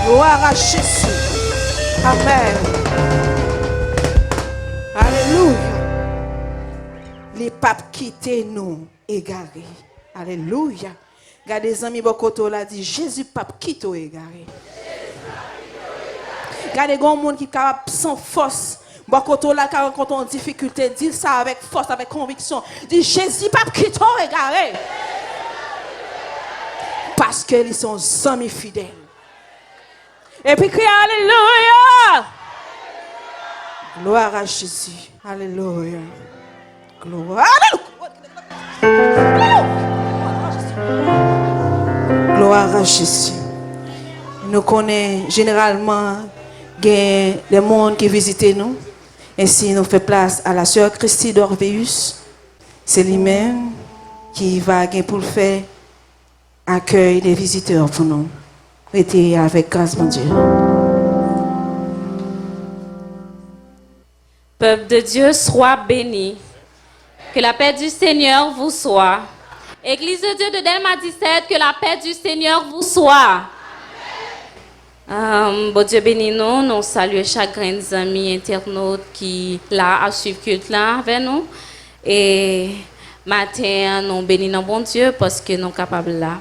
Gloire à Jésus. Amen. Alléluia. Les papes quittent nous égarés. Alléluia. Regardez les amis Bokoto là dit Jésus pape quitte égaré. Regardez les gens qui sont capables sans force. Bokoto là quand on difficulté dit ça avec force, avec conviction. Dit Jésus pape quitte égaré. Parce qu'ils sont amis fidèles. Et puis crie Alléluia. Gloire à Jésus. Alléluia. Gloire. Gloire à Jésus. Nous connaissons généralement des mondes qui visitent nous. Ainsi, nous faisons place à la sœur Christy d'Orveus. C'est lui-même qui va pour le faire accueil des visiteurs pour nous. Restez avec grâce, mon Dieu. Peuple de Dieu, sois béni. Que la paix du Seigneur vous soit. Église de Dieu de Delma 17, que la paix du Seigneur vous soit. Bon Dieu béni nous, nous saluons chaque amis internautes qui là à suivre culte là avec nous. Et matin, nous bénissons bon Dieu parce que nous sommes capables là.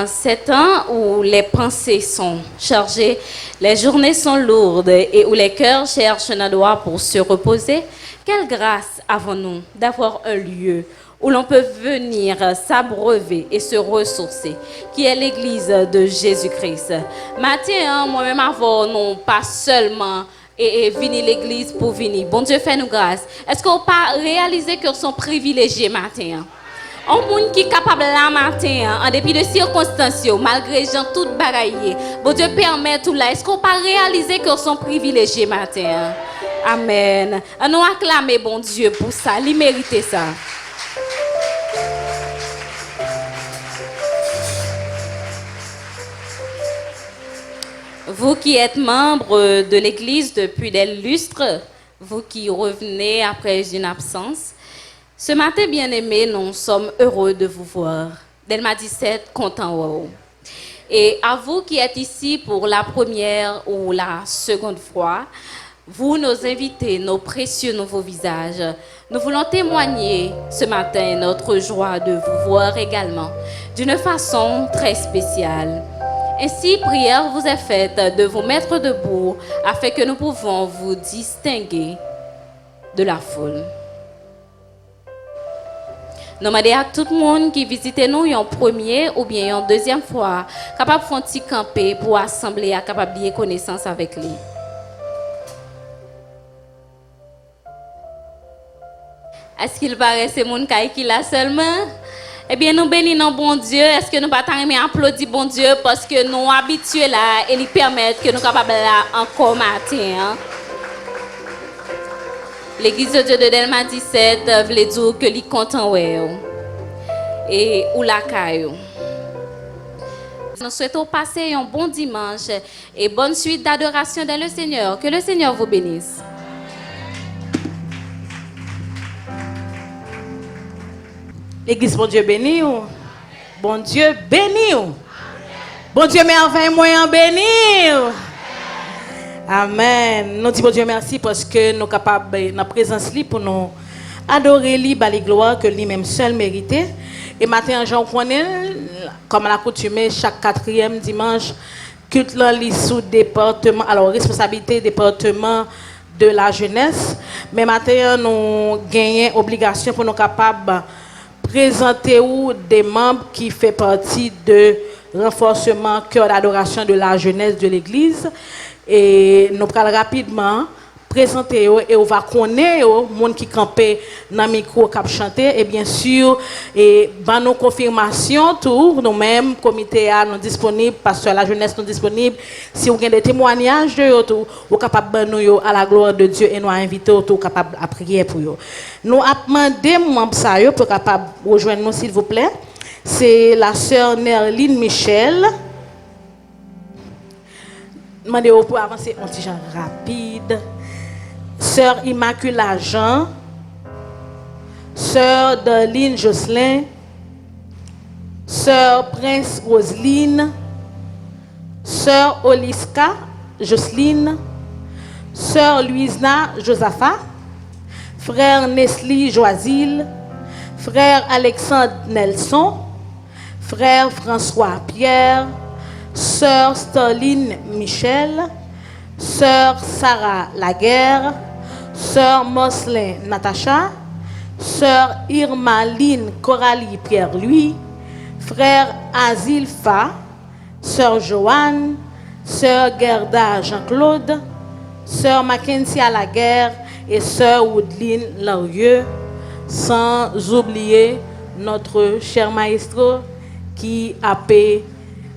C'est temps où les pensées sont chargées, les journées sont lourdes et où les cœurs cherchent un endroit pour se reposer. Quelle grâce avons-nous d'avoir un lieu où l'on peut venir s'abreuver et se ressourcer, qui est l'église de Jésus-Christ. Matin, moi-même avant, non pas seulement et venir l'église pour venir. Bon Dieu fait nous grâce. Est-ce qu'on peut réaliser que nous sommes privilégiés matin? Un monde qui est capable là matin, en dépit de circonstances, malgré gens tout bagaillé. Bon Dieu permet tout là. Est-ce qu'on peut réaliser que nous sommes privilégiés matin? Amen. Nous acclamer bon Dieu pour ça. Il mérite ça. Vous qui êtes membre de l'Église depuis des lustres, vous qui revenez après une absence, ce matin, bien-aimés, nous sommes heureux de vous voir. Delma 17, content wow. Et à vous qui êtes ici pour la première ou la seconde fois, vous, nos invités, nos précieux nouveaux visages, nous voulons témoigner ce matin notre joie de vous voir également d'une façon très spéciale. Ainsi, prière vous est faite de vous mettre debout afin que nous pouvons vous distinguer de la foule. Nous demandons à tout le monde qui visite nous en première ou bien en deuxième fois, capable de faire camper pour assembler à capable de connaissance avec lui. Est-ce qu'il paraît que c'est mon cas qui là seulement? Eh bien, nous bénissons bon Dieu. Est-ce que nous ne pouvons pas applaudir bon Dieu parce que nous habitués là et lui permettre que nous soyons capables là encore matin. Hein? L'église de Dieu de Delma 17 veut dire que lui content et ou la caillou. Nous souhaitons passer un bon dimanche et bonne suite d'adoration dans le Seigneur. Que le Seigneur vous bénisse. L'église, bon Dieu béni ou? Bon Dieu béni ou? Bon Dieu merveille moyen béni ou? Amen. Nous disons bon Dieu merci parce que nous sommes capables, dans la présence li pour nous adorer lui, bali gloire que lui-même seul méritait. Et matin, Jean connaît, comme à l'accoutumée, chaque 4e dimanche, culte là, li sous département, alors responsabilité département de la jeunesse. Mais matin, nous gagnons obligation pour nous capables présenter ou des membres qui font partie de renforcement cœur d'adoration de la jeunesse de l'église. Et nous allons rapidement présenter et on va connaître les gens qui campent dans le micro qui chanter et bien sûr et dans nos confirmations tout nous-mêmes comité nous disponible parce que la jeunesse nous disponible si vous avez des témoignages de tout vous capable nous à la gloire de Dieu et nous inviter tout capable à prier pour eux. Nous avons demandé membres ça pour capable rejoindre nous s'il vous plaît. C'est la sœur Nerline Michel. Demandez pour avancer un petit genre rapide. Sœur Immaculée Jean, Sœur Darlene Jocelyn, Sœur Prince Roseline, Sœur Oliska Jocelyne, Sœur Louisna Josaphat, Frère Nesli Joasil, Frère Alexandre Nelson, Frère François Pierre, Sœur Starline Michel, Sœur Sarah Laguerre, Sœur Moslin Natacha, Sœur Irma Line Coralie Pierre-Louis, Frère Azil Fa, Sœur Joanne, Sœur Gerda Jean-Claude, Sœur Mackenzie Laguerre et Sœur Woodline Larieux, sans oublier notre cher maestro qui a fait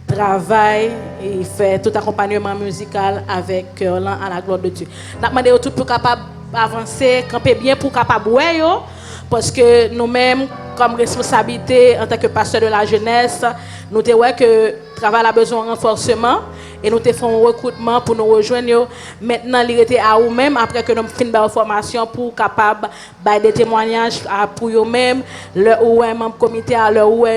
travail et fait tout accompagnement musical avec cœur à la gloire de Dieu. Nous demandons tout pour capable avancer, camper bien pour capable parce que nous-mêmes, comme responsabilité en tant que pasteur de la jeunesse, nous avons vu que le travail a besoin de renforcement et nous avons fait un recrutement pour nous rejoindre. Maintenant, il était à vous-même après que nous avons fini la formation pour capable de des témoignages pour eux-mêmes, leur ou un membre comité à leur ou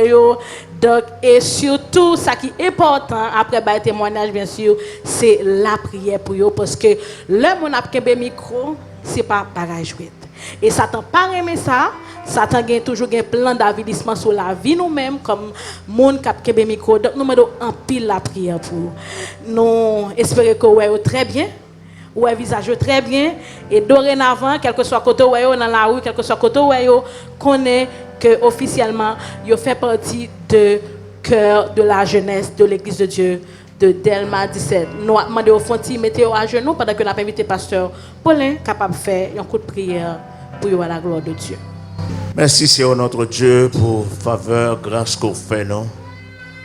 donc et surtout, ce qui est important après le témoignage, bien sûr, c'est la prière pour eux parce que le monde a un micro, c'est pas pareil jouer. Et Satan pas aimé ça. Satan a toujours un plan d'avilissement sur la vie nous-mêmes comme monde qui a micro. Donc nous mettons en pile la prière pour nous espérer que vous très bien, vous visage très bien et dorénavant quel que soit côté où dans la rue, quel que soit côté où connaît que officiellement vous fait partie de cœur de la jeunesse de l'église de Dieu de Delma 17. Nous demandons au fond de mettre à genoux pendant que nous avons invité pasteur Paulin capable de faire un coup de prière pour la gloire de Dieu. Merci Seigneur notre Dieu pour faveur, grâce qu'on fait nous,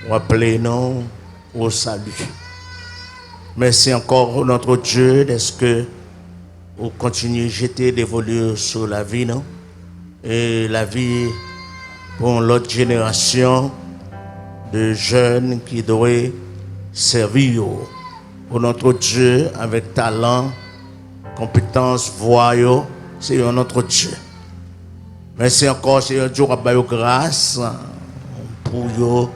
rappeler nous au salut. Merci encore notre Dieu d'est-ce que vous continuez de jeter des volures sur la vie non? Et la vie pour l'autre génération de jeunes qui devraient servir pour notre Dieu avec talent, compétence, voix, c'est notre Dieu. Merci encore, Seigneur Dieu, grâce pour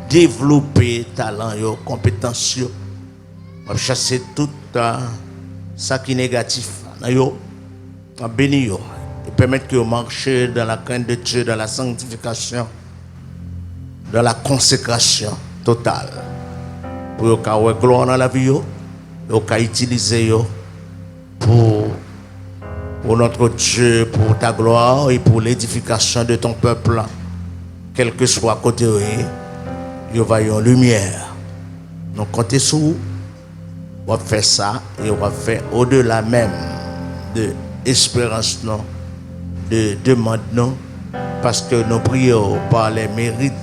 développer talent, compétence, pour chasser tout ça qui est négatif, bénir et permettre que vous marchiez dans la crainte de Dieu, dans la sanctification, dans la consécration totale. Pour que vous ayez gloire dans la vie, vous ayez utilisé pour notre Dieu, pour ta gloire et pour l'édification de ton peuple, quel que soit côté où il va y avoir lumière. Donc, comptez sur vous, on va faire ça et on va faire au-delà même de l'espérance, de demande, parce que nous prions par les mérites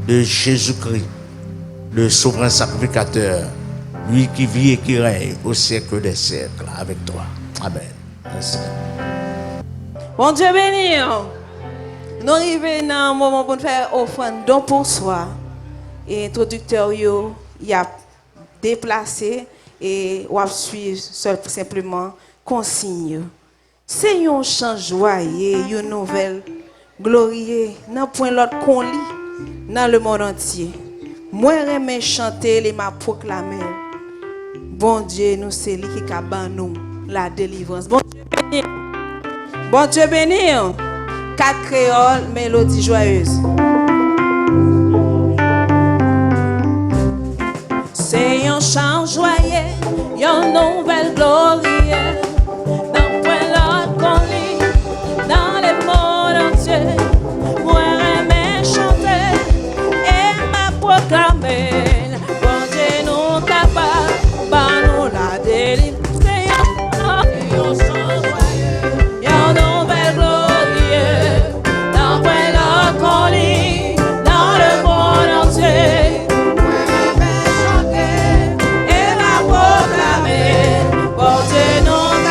de Jésus-Christ, le souverain sacrificateur, lui qui vit et qui règne au siècle des siècles avec toi. Amen. Merci. Bon Dieu béni. Nous arrivons dans un moment pour faire offrande don pour soi. Et l'introducteur il a déplacé et on va suivre simplement consigne. C'est un chant joyeux, une nouvelle glorieuse dans point l'autre qu'on lit dans le monde entier. Moi j'aime chanter et m'a proclamer. Bon Dieu, nous c'est lui qui a nous la délivrance. Bon Dieu béni. Bon Dieu béni. 4 créoles, mélodie joyeuse. C'est un chant joyeux, une nouvelle glorieuse. Dans point l'autre qu'on lit, dans le monde entier. Moi j'aime chanter et m'a proclamer. Bon Dieu nous capable, bah nous la délivrance. Bon Dieu, nous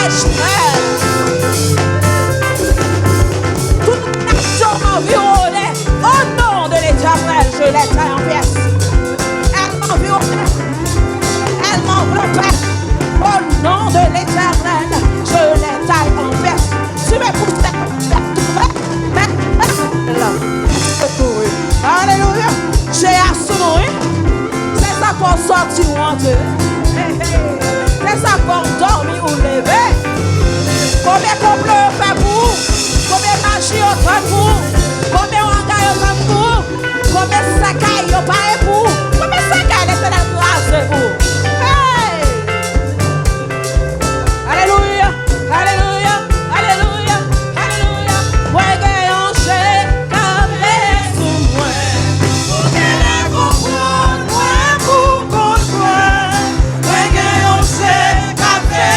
Israël. Toute nation environnée, au nom de l'Éternel, je les taille en pièces. Elle m'environnait, elle m'enveloppait. Au nom de l'Éternel, je les taille en pièces. Tu m'écoutes, alléluia. J'ai assuré. C'est ça pour sortir ou entrer. C'est ça pour dormir ou lever. Combien complot fait pour vous? Combien magie on fait pour vous? Combien engagé on fait pour vous? Combien sacailles on fait pour vous? Combien sacailles l'éternel grâce pour vous? Hey! Alléluia, alléluia, alléluia, alléluia. Moi, gagnant, j'ai camé sous moi. Pour qu'elle comprenne, moi, pour comprendre. Moi, gagnant, j'ai camé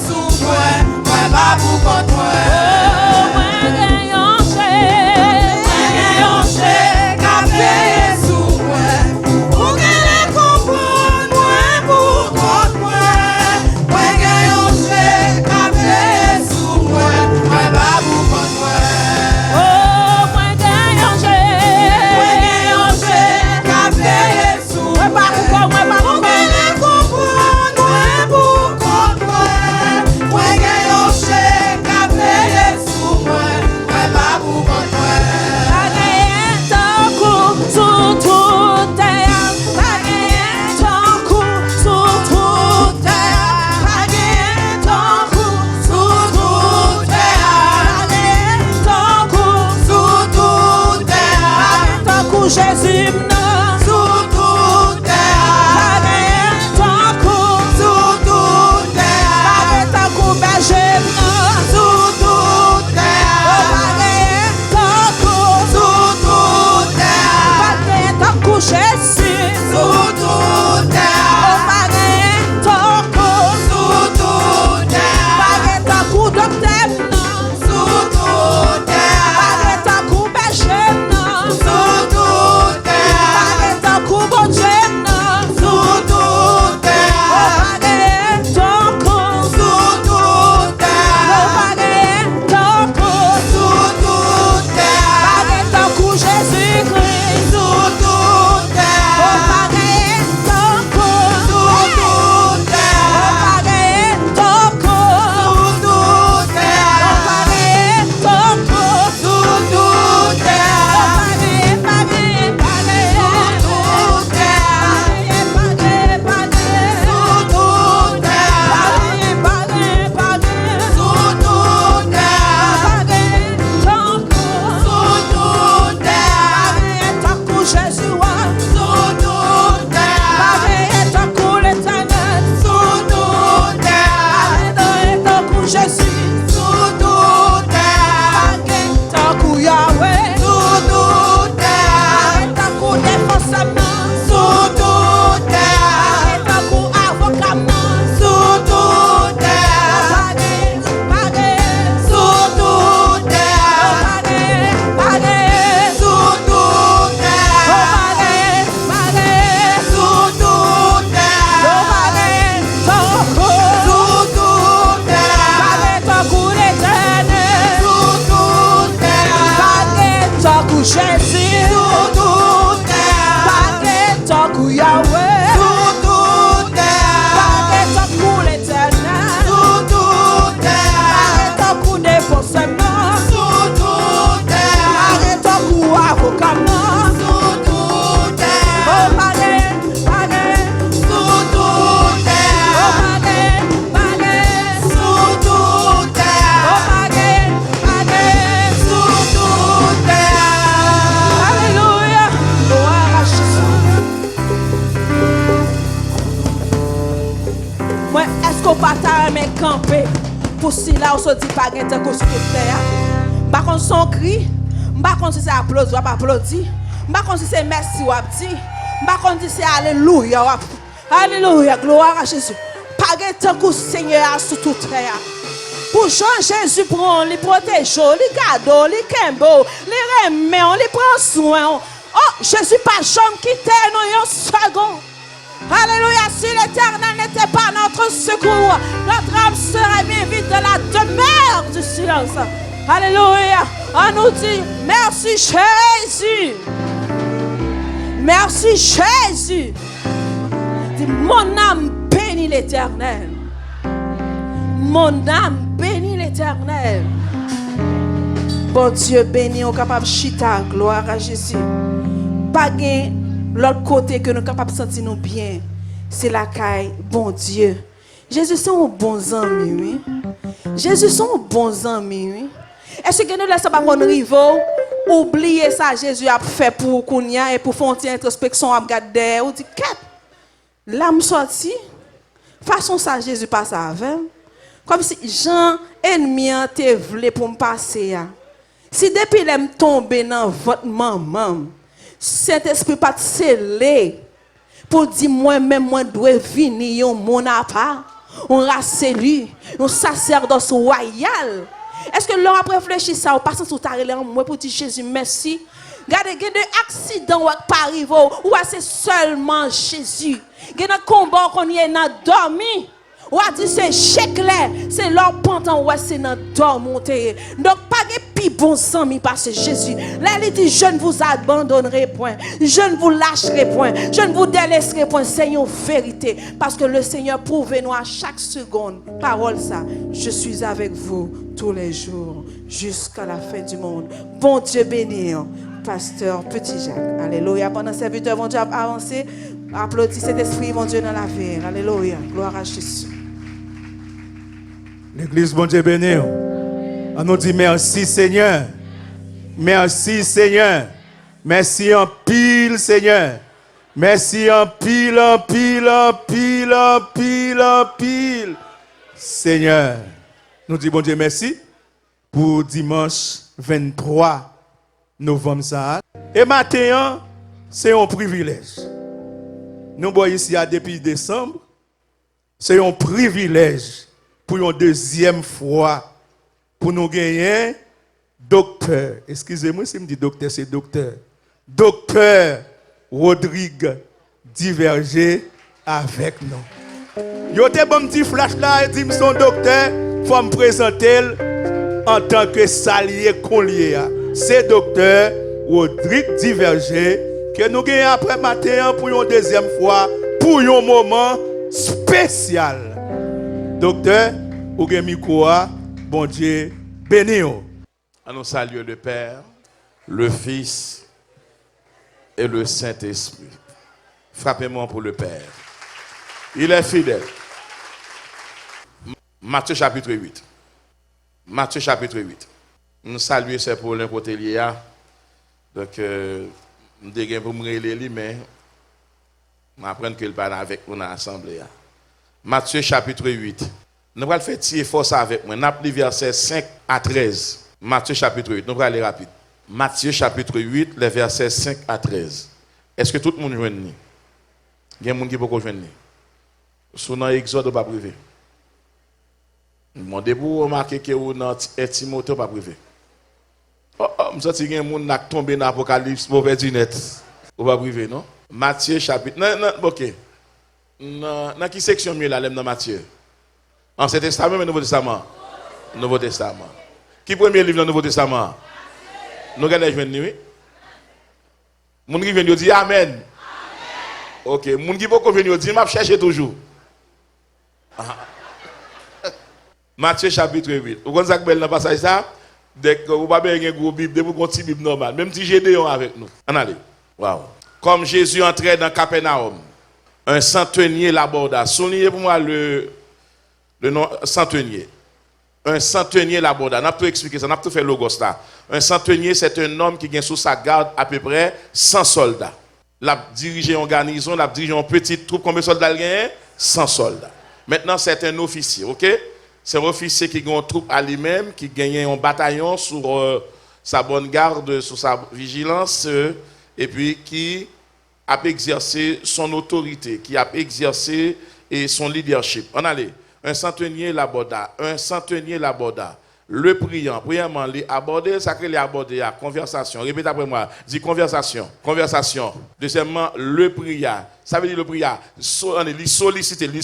sous moi. Moi, pas pour comprendre. Moi, gagnant, j'ai camé sous moi. Pour qu'elle comprenne, moi, pour comprendre. Moi, gagnant, j'ai camé sous moi. Moi, pas pour comprendre. Oh, moi, gagnant, j'ai camé sous moi. Moi, pas pour comprendre. Pour qu'elle comprenne, moi, pour comprendre. Moi, gagnant, j'ai camé sous moi. Moi, pas pour comprendre. Sous toute terre, ton coup sous toute terre, ton coup sous toute terre, ton coup sous toute terre, ton coup Jésus sous toute terre, ton coup sous toute terre, ton coup berger sous toute terre, ton coup sous toute terre. Ton coup Jésus sous toute terre. Ton coup sous toute terre. Ton coup docteur sous toute terre. Ton coup berger sous toute terre. Ton coup bon Dieu sous toute terre. Ton coup sous toute terre. Ton coup sous toute terre. Ton coup Jésus-Christ sous toute terre. Ton coup sous toute terre. Ton coup sous toute terre. Ton coup sous toute terre. Jésus sous toute terre. Ton coup Yahweh sous toute terre. Ton coup l'éternel sous toute terre. Ton coup défensement sous toute terre. Ton coup avocat sous toute terre. Oh sous toute terre. Oh sous toute terre. Oh sous toute terre. Alléluia. Gloire à Jésus. Moi, est-ce qu'on partage mes camper pour si là on se dit pas gain de sur toute terre? Par contre son cri, par contre si c'est applaudi ou pas applaudi, par contre si c'est merci ou dit, par contre si c'est alléluia ou alléluia, gloire à Jésus. Pas gain de Seigneur sur toute terre. Pour Jean Jésus prend, les protège, les garde, les kembo, les remet, les prend soin. Oh, Jésus pas jamais quitté nous une seconde. Alléluia, si l'Éternel n'était pas notre secours, notre âme serait bien vite dans la demeure du silence. Alléluia, on nous dit merci Jésus. Merci Jésus. Dis, mon âme bénit l'Éternel. Mon âme bénit l'Éternel. Bon Dieu béni, on est capable de chita, gloire à Jésus. Pas gain l'autre côté que nous sommes capables de sentir nous bien. C'est la caille, bon Dieu. Jésus, c'est un bon ami, oui. Jésus, c'est un bon ami, oui. Est-ce que nous laissons pas mon rival oublier ça Jésus a fait pour Kounia et pour faire une introspection à regarder ou dit qu'est l'âme sorti façon ça Jésus passe avec comme si Jean ennemi te voulait pour me passer. Si depuis l'aime tomber dans votre maman, Saint-Esprit pas scellé pour dire moi-même moi dois venir un mon à part, on race lui, un sacerdoce royal. Est-ce que l'on a réfléchi ça ou pas sans tout arrêter en moi pour dire Jésus merci. Regardez, il y a des accidents qui arrivent ou c'est seulement Jésus. Il y a des combats qu'on y est dormi. Ou a dit c'est chèque-là, c'est leur pantan ou c'est dans dormir. Donc pas de plus bon ami parce que Jésus. Là il dit je ne vous abandonnerai point, je ne vous lâcherai point, je ne vous délaisserai point. C'est une vérité parce que le Seigneur prouve nous à chaque seconde. Parole ça, je suis avec vous tous les jours jusqu'à la fin du monde. Bon Dieu béni, pasteur Petit Jacques. Alléluia. Pendant serviteur, mon Dieu a avancé. Applaudis cet esprit, mon Dieu, dans la vie. Alléluia. Gloire à Jésus. L'église, bon Dieu béni. On nous dit merci Seigneur. Merci Seigneur. Merci en pile Seigneur. Merci en pile, en pile, en pile, en pile, en pile. Seigneur. Nous disons bon Dieu merci pour dimanche 23 novembre. Et maintenant, c'est un privilège. Nous sommes ici depuis décembre. C'est un privilège pour une deuxième fois pour nous gagner docteur. Excusez-moi si je me dis docteur, c'est docteur. Docteur Rodrigue Diverger avec nous. Yo te bon petit flash là et dit son docteur, faut me présenter en tant que salier collier. C'est docteur Rodrigue Diverger que nous gagnons après matin pour une deuxième fois pour un moment spécial. Docteur, ou gen micro, bon Dieu, béni. Nous saluons le Père, le Fils et le Saint-Esprit. Frappez-moi pour le Père. Il est fidèle. Matthieu chapitre 8. Matthieu chapitre 8. Nous saluons ce pour l'impotélia. Donc, nous devons pour me relayer, mais je vais apprendre qu'il parle avec nous dans l'assemblée. Matthieu chapitre 8. Nous allons faire tirer force avec moi. Nous allons lire versets 5 à 13. Matthieu chapitre 8. Nous allons aller rapide. Matthieu chapitre 8, les versets 5 à 13. Est-ce que tout le monde joue ni? Il y a des gens qui peuvent jouer ni. Sous dans Exode, ou pas privé. Demandez-vous remarquer que vous dans Timothée, pas privé. Oh, je sais qu'il y a des gens qui tombé dans l'Apocalypse, mauvais du net. Ou pas privé, non? Matthieu chapitre. Non, ok. Dans quelle section mieux là, dans Matthieu? Ancien Testament ou Nouveau Testament? Nouveau Testament. Qui premier livre dans le Nouveau Testament? Nous regardons les jeunes, oui? Les gens qui viennent dire Amen. Ok. Les gens qui viennent dire, je cherche toujours. Matthieu chapitre 8. Vous connaissez ce que dans passage ça? Dès que vous avez un gros Bible, vous avez une Bible normale. Même si j'ai des gens avec nous. En allez. Wow. Comme Jésus entrait dans Capernaum, un centenier l'aborda. Soulignez pour moi le nom centenier. Un centenier l'aborda. On a tout expliqué ça, on a tout fait logos là. Un centenier, c'est un homme qui vient sous sa garde à peu près 100 soldats. La diriger en garnison, la diriger en petite troupe. Combien de soldats il y a? 100 soldats. Maintenant, c'est un officier, ok? C'est un officier qui a une troupe à lui-même, qui gagne un bataillon sur sa bonne garde, sur sa vigilance, et puis qui a exercé son autorité, qui a exercé son leadership. On allait. Un centenier l'aborda. Un centenier l'aborda. le priant. Premièrement, les aborder, ça que les aborder, la conversation. Répète après moi. Dis conversation. Conversation. Deuxièmement, le priant. Ça veut dire le priant. Solliciter. Il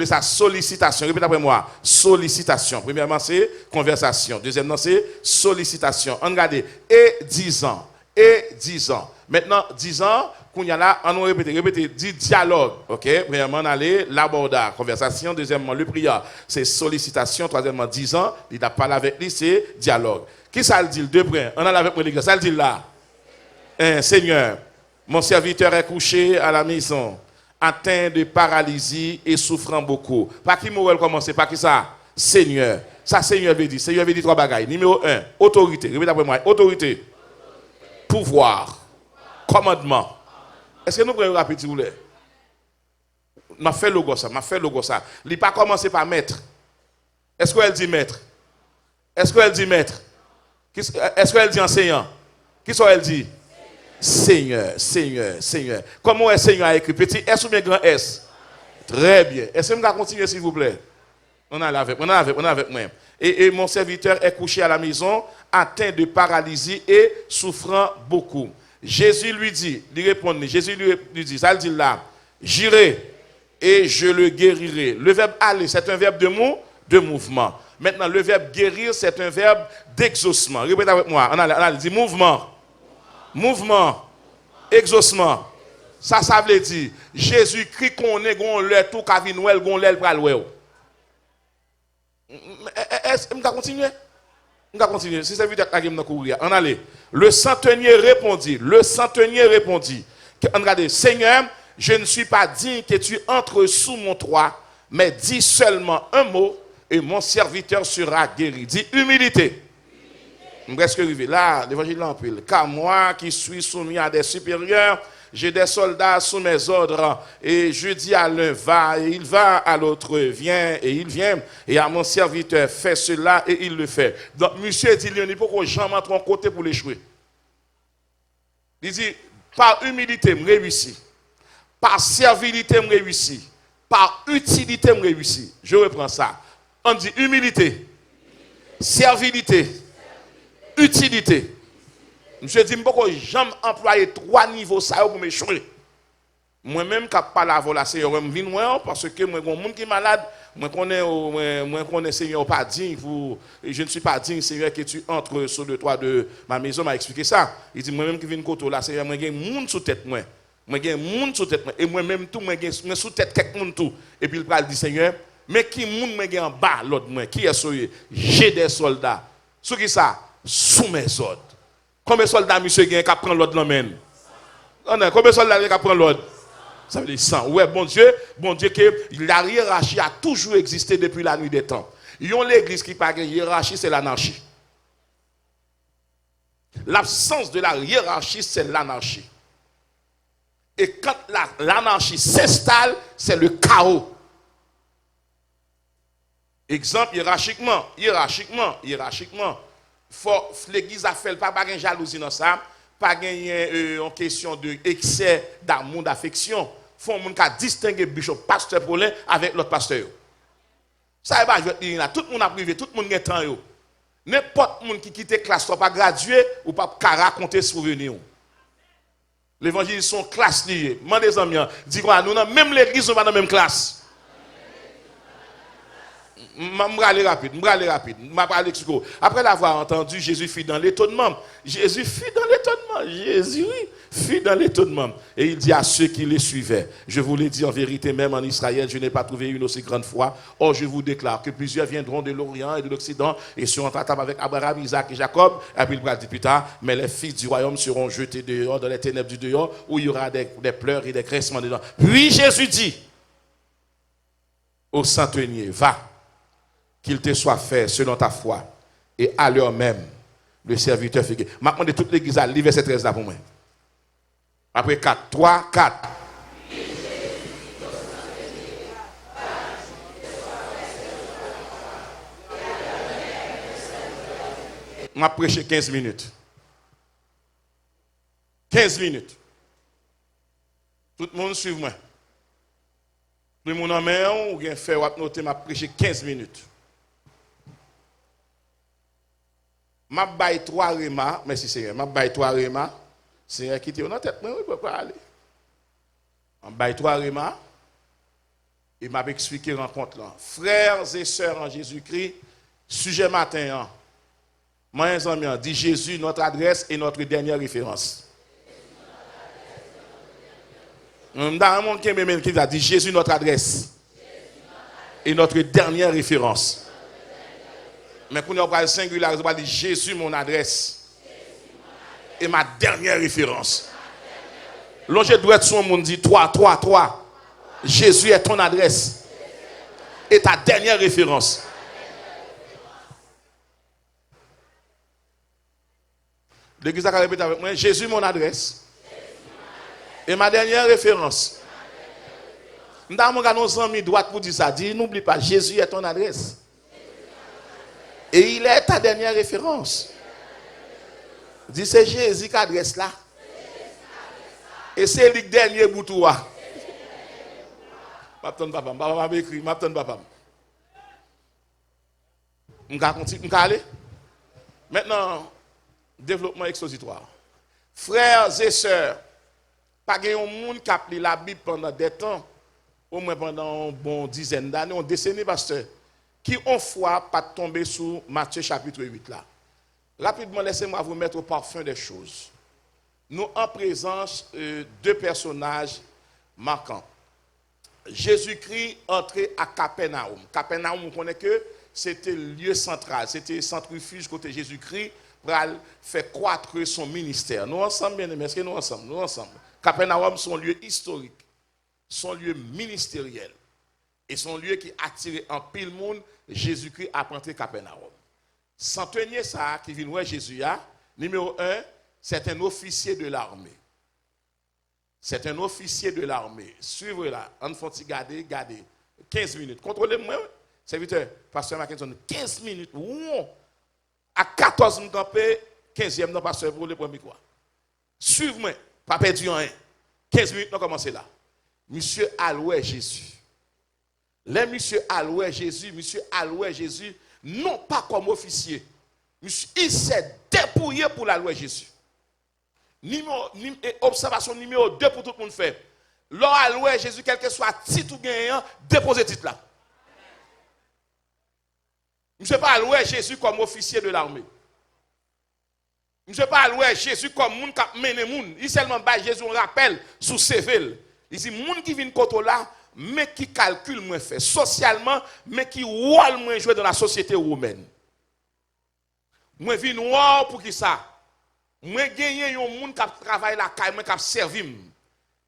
ça sollicitation. Répète après moi. Sollicitation. Premièrement, c'est conversation. Deuxièmement, c'est sollicitation. Regardez. Et 10 ans. Maintenant, 10 ans, qu'on y a là, on répète, dit dialogue. OK? Premièrement, on allait l'abordage, conversation. Deuxièmement, le prière, c'est sollicitation. Troisièmement, 10 ans, il a parlé avec lui, c'est dialogue. Qui ça le dit? Le deux points. On a avec moi, les gars. Ça le dit là. Seigneur, mon serviteur est couché à la maison, atteint de paralysie et souffrant beaucoup. Par qui m'aurait commencé? Par qui ça? Seigneur. Ça, Seigneur veut dire. Seigneur veut dire trois bagailles. Numéro 1, autorité. Répète après moi. Autorité. Pouvoir. Commandement. Est-ce que nous prenons rapide, s'il vous plaît? M'a fait logo ça. Il n'a pas commencé par maître. Est-ce qu'elle dit maître? Est-ce qu'elle dit maître? Est-ce qu'elle dit enseignant? Qui soit elle dit? Seigneur. Comment est Seigneur écrit? Petit S ou bien grand S? Très bien. Est-ce que nous allons continuer, s'il vous plaît? On a avec moi. Et mon serviteur est couché à la maison, atteint de paralysie et souffrant beaucoup. Jésus lui dit, Jésus lui dit, ça le dit là, j'irai et je le guérirai. Le verbe aller, c'est un verbe de mouvement. Maintenant, le verbe guérir, c'est un verbe d'exaucement. Répétez avec moi, on a dit mouvement, exaucement. Ça veut dire, Jésus-Christ qu'on est, qu'on l'est tout, qu'à vinouel, qu'on l'est, pral oué. Est-ce que nous continuer? On va continuer. Si ça veut dire que courir, on allait. Le centenier répondit. Regardez, Seigneur, je ne suis pas digne que tu entres sous mon toit, mais dis seulement un mot et mon serviteur sera guéri. Dis humilité. Presque arrivé. Là, l'évangile en pile. Car moi qui suis soumis à des supérieurs, j'ai des soldats sous mes ordres, et je dis à l'un va, et il va, à l'autre viens, et il vient, et à mon serviteur fais cela, et il le fait. Donc, monsieur dit, il n'y a pas que j'en mette mon côté pour l'échouer. Il dit, par humilité, je réussis. Par servilité, je réussis. Par utilité, je réussis. Je reprends ça. On dit humilité, servilité, utilité. Monsieur dit, je ne peux jamais employer 3 niveaux ça pour m'échouer. Moi-même, quand je parle à la Seigneur, je viens moi parce que moi, mon monde qui est malade, moi connais Seigneur pas digne, je ne suis pas digne, Seigneur, que tu entres sur le toit de ma maison, m'a expliqué ça. Il dit, moi-même qui viens de côté là, Seigneur, moi, j'ai un monde sous tête, moi. J'ai un monde sous tête, et moi-même, tout, moi, j'ai sous tête quelqu'un monde tout. Et puis, il dit, Seigneur, mais qui monde, moi, j'ai en bas, l'autre, moi, qui est sauvé? J'ai des soldats. Sous qui ça? Sous mes ordres. Combien de soldats, monsieur, qui prend l'ordre dans le Combien de soldats qui prend l'ordre? Ça veut dire 100. Ouais, bon Dieu, que la hiérarchie a toujours existé depuis la nuit des temps. L'église qui n'a pas de hiérarchie, c'est l'anarchie. L'absence de la hiérarchie, c'est l'anarchie. Et quand l'anarchie s'installe, c'est le chaos. Exemple, hiérarchiquement. Faut l'église a fait pas de jalousie dans ça, pas gagner en question de excès d'amour, d'affection. Faut monde qui distinguer bishop pasteur Paulin avec l'autre pasteur. Ça va je dire là, tout le monde a privé, tout le monde a temps yo. N'importe monde qui quitte classe soit pas gradué ou pas raconter souvenir. L'évangile sont classe liées. Moi des amis, dit quoi nous même l'église on va dans la même classe. Je vais aller rapide. Après l'avoir entendu, Jésus fut dans l'étonnement. Et il dit à ceux qui les suivaient, je vous l'ai dit en vérité, même en Israël, je n'ai pas trouvé une aussi grande foi. Or, je vous déclare que plusieurs viendront de l'Orient et de l'Occident et seront à table avec Abraham, Isaac et Jacob. Et puis il dit plus tard, mais les fils du royaume seront jetés dehors, dans les ténèbres du dehors, où il y aura des pleurs et des grincements dedans. Puis Jésus dit au centenier, va. Qu'il te soit fait selon ta foi. Et à l'heure même, le serviteur fait guérir. Maintenant, de toute l'église, livre verset 13 là pour moi. Après 4, 3, 4. On a prêché 15 minutes. 15 minutes. Tout le monde suit moi. Tout le monde en main, ou bien fait, ou noter, m'a prêché 15 minutes. m'a bail 3 remas, merci Seigneur, m'a bail 3 remas. Seigneur qui était dans tête, moi, je peux pas aller. M'a bail 3 remas. Et m'a expliqué rencontre là. Frères et sœurs en Jésus-Christ, sujet matin, moi, un ami, dit Jésus, notre adresse et notre dernière référence. Dans un monde qui a dit Jésus, notre adresse et notre dernière référence. Mais quand on parle singulier, on va dire Jésus, mon adresse et ma dernière référence. L'ange doit être son monde dit toi. Jésus est ton adresse et ta dernière référence. L'église a répété avec moi, Jésus mon adresse et ma dernière référence. Nous avons nos amis droite pour dire ça. Dis, n'oublie pas, Jésus est ton adresse. Et il est ta dernière référence. Dis, c'est Jésus qui adresse là. Et c'est le dernier bout de toi. M'attends papa, papa m'a écrit, m'attends papa. M'ka aller. Maintenant, développement expositoire. Frères et sœurs, pas de monde qui a appris la Bible pendant des temps, au moins pendant une bonne dizaine d'années, une décennie, pasteur, qui ont foi pas tomber sous Matthieu chapitre 8 là. Rapidement, laissez-moi vous mettre au parfum des choses. Nous en présence deux personnages marquants. Jésus-Christ entré à Capernaum. Capernaum, on connaît que c'était le lieu central, c'était le centrifuge côté Jésus-Christ pour faire croître son ministère. Nous ensemble, bien aimés, est-ce que nous ensemble. Capernaum, son lieu historique, son lieu ministériel et son lieu qui attirait en pile monde. Jésus-Christ a entré Capernaum. Centenier ça qui vient voir Jésus, numéro 1, c'est un officier de l'armée. C'est un officier de l'armée. Suivez là, on faut garder 15 minutes. Contrôlez-moi, serviteur, pasteur Mackinson, 15 minutes. Wow. À 14 minutes, 15e, non, pasteur, pour le premier quoi. Suivez-moi, pas perdu rien. 15 minutes, on commence là. Monsieur Aloué Jésus. Les monsieur Aloué Jésus, non pas comme officier. Monsieur, il s'est dépouillé pour la loi Jésus. Observation numéro 2 pour tout le monde fait. Lors à loi Jésus, quel que soit titre ou gagnant, déposez titre là. Monsieur pas louer Jésus comme officier de l'armée. Monsieur pas louer Jésus comme moun qui mène moun. Il seulement bat Jésus on rappelle sous CV. Il dit moun qui vient côté là mais qui calcule moins fait socialement mais qui rôle moins jouer dans la société romaine. Moi vinn noir pour qui ça? Moi gagner un monde qui travaille la caille, moi qui servir.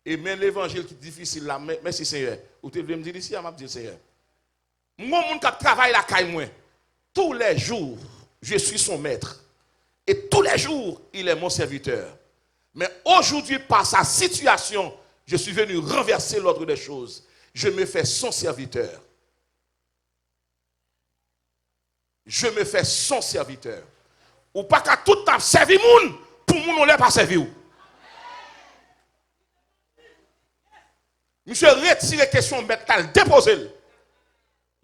Et même l'évangile qui est difficile là, merci Seigneur. Ou tu veux me dire ici, m'a dit Seigneur. Moi monde qui travaille la caille moi. Tous les jours, je suis son maître. Et tous les jours, il est mon serviteur. Mais aujourd'hui, par sa situation, je suis venu renverser l'ordre des choses. Je me fais son serviteur. Je me fais son serviteur. Ou pas qu'à tout temps servir moun, pour moun on l'a pas servi. Monsieur retire question maître, déposez-le.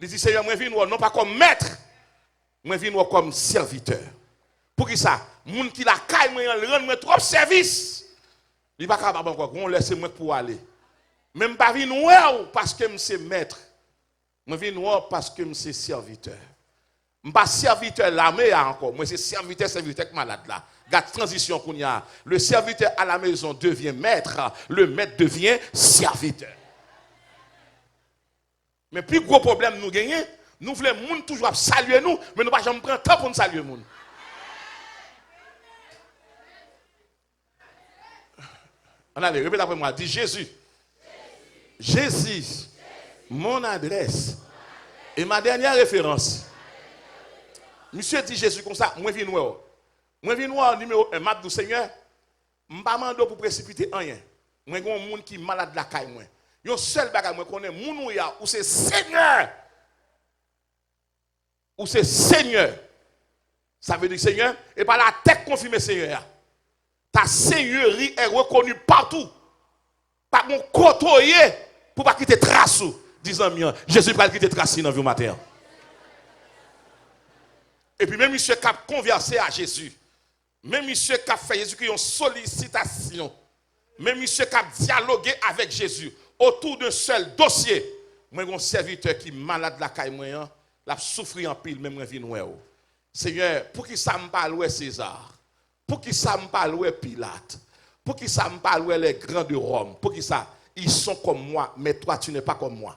Il dit Seigneur, moi je viens non pas comme maître, moi je viens comme serviteur. Pour qui ça? Moun qui la caille moi rend trop service. Il pas capable encore, on laisse moi pour aller. Même pas venir parce que je suis maître. Moi je viens parce que je suis serviteur. Je ne suis pas serviteur l'armée encore. Moi, c'est serviteur malade là. Garde transition qu'on y a. Le serviteur à la maison devient maître. Le maître devient serviteur. Mais plus gros problème nous gagnons, nous voulons les gens toujours saluer nous, mais nous ne pouvons jamais prendre temps pour nous saluer les gens. On allez, répète après moi. Dis Jésus. Jésus. Mon adresse. Et ma dernière référence. Monsieur dit Jésus comme ça, moi viens voir. Moi viens voir numéro 1, m'a dit Seigneur, je pas mando pour précipiter rien. Moi gon monde qui malade la caille moi. Yon seul bagage moi connais moun ou ya ou c'est Seigneur. Ou c'est Seigneur. Ça veut dire Seigneur et par la tête confirmé Seigneur. Ta seigneurie est reconnue partout. Pas mon côtoyer pour pas quitter trace. Disant Jésus pas quitter trace dans le matin. Et puis même monsieur qui a conversé à Jésus. Même monsieur qui a fait Jésus qui a une sollicitation. Même monsieur qui a dialogué avec Jésus autour d'un seul dossier. Moi, j'ai un serviteur qui est malade la caille moyen, l'a souffri en pile, même je viens voir. Seigneur, pour qui ça me parle César? Pour qui ça me parle Pilate? Pour qui ça me parle les grands de Rome? Pour qui ça? Ils sont comme moi, mais toi tu n'es pas comme moi.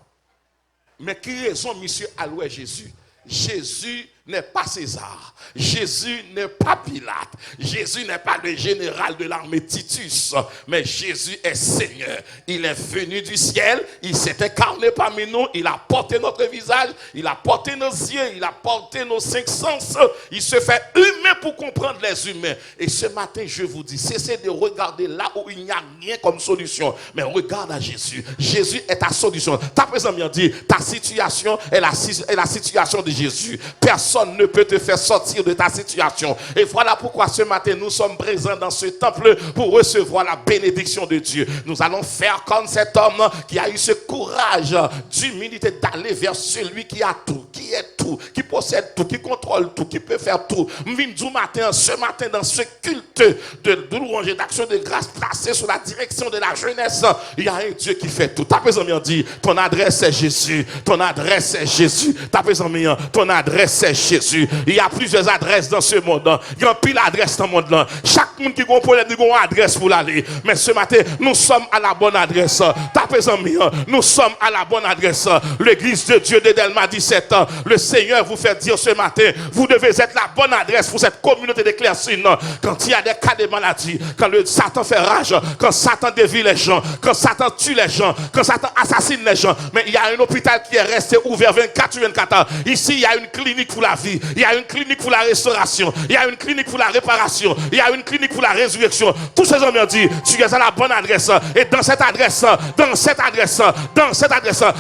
Mais qui raison, monsieur, à louer Jésus? Jésus n'est pas César. Jésus n'est pas Pilate. Jésus n'est pas le général de l'armée Titus. Mais Jésus est Seigneur. Il est venu du ciel. Il s'est incarné parmi nous. Il a porté notre visage. Il a porté nos yeux. Il a porté nos 5 sens. Il se fait humain pour comprendre les humains. Et ce matin, je vous dis, cessez de regarder là où il n'y a rien comme solution. Mais regarde à Jésus. Jésus est ta solution. Ta présence bien dit, ta situation est la situation de Jésus. Personne ne peut te faire sortir de ta situation. Et voilà pourquoi ce matin nous sommes présents dans ce temple pour recevoir la bénédiction de Dieu. Nous allons faire comme cet homme qui a eu ce courage d'humilité d'aller vers celui qui a tout, qui est tout, qui possède tout, qui contrôle tout, qui peut faire tout. Ce matin dans ce culte de louange et d'action de grâce placé sous la direction de la jeunesse, il y a un Dieu qui fait tout. Ta présence dit, ton adresse est Jésus, ton adresse est Jésus. Ta présence ton adresse c'est Jésus. Il y a plusieurs adresses dans ce monde. Il y a pile d'adresses dans le monde. Chaque monde qui a un problème, il a une adresse pour l'aller. Mais ce matin, nous sommes à la bonne adresse. Tapez en mieux. Nous sommes à la bonne adresse. L'église de Dieu de Delma 17 ans. Le Seigneur vous fait dire ce matin, vous devez être la bonne adresse pour cette communauté d'éclaircine. Quand il y a des cas de maladie, quand le Satan fait rage, quand Satan dévie les gens, quand Satan tue les gens, quand Satan assassine les gens. Mais il y a un hôpital qui est resté ouvert 24/24 heures. Ici, il y a une clinique pour la vie, il y a une clinique pour la restauration, il y a une clinique pour la réparation, il y a une clinique pour la résurrection. Tous ces hommes ont dit, tu es à la bonne adresse. Et dans cette adresse,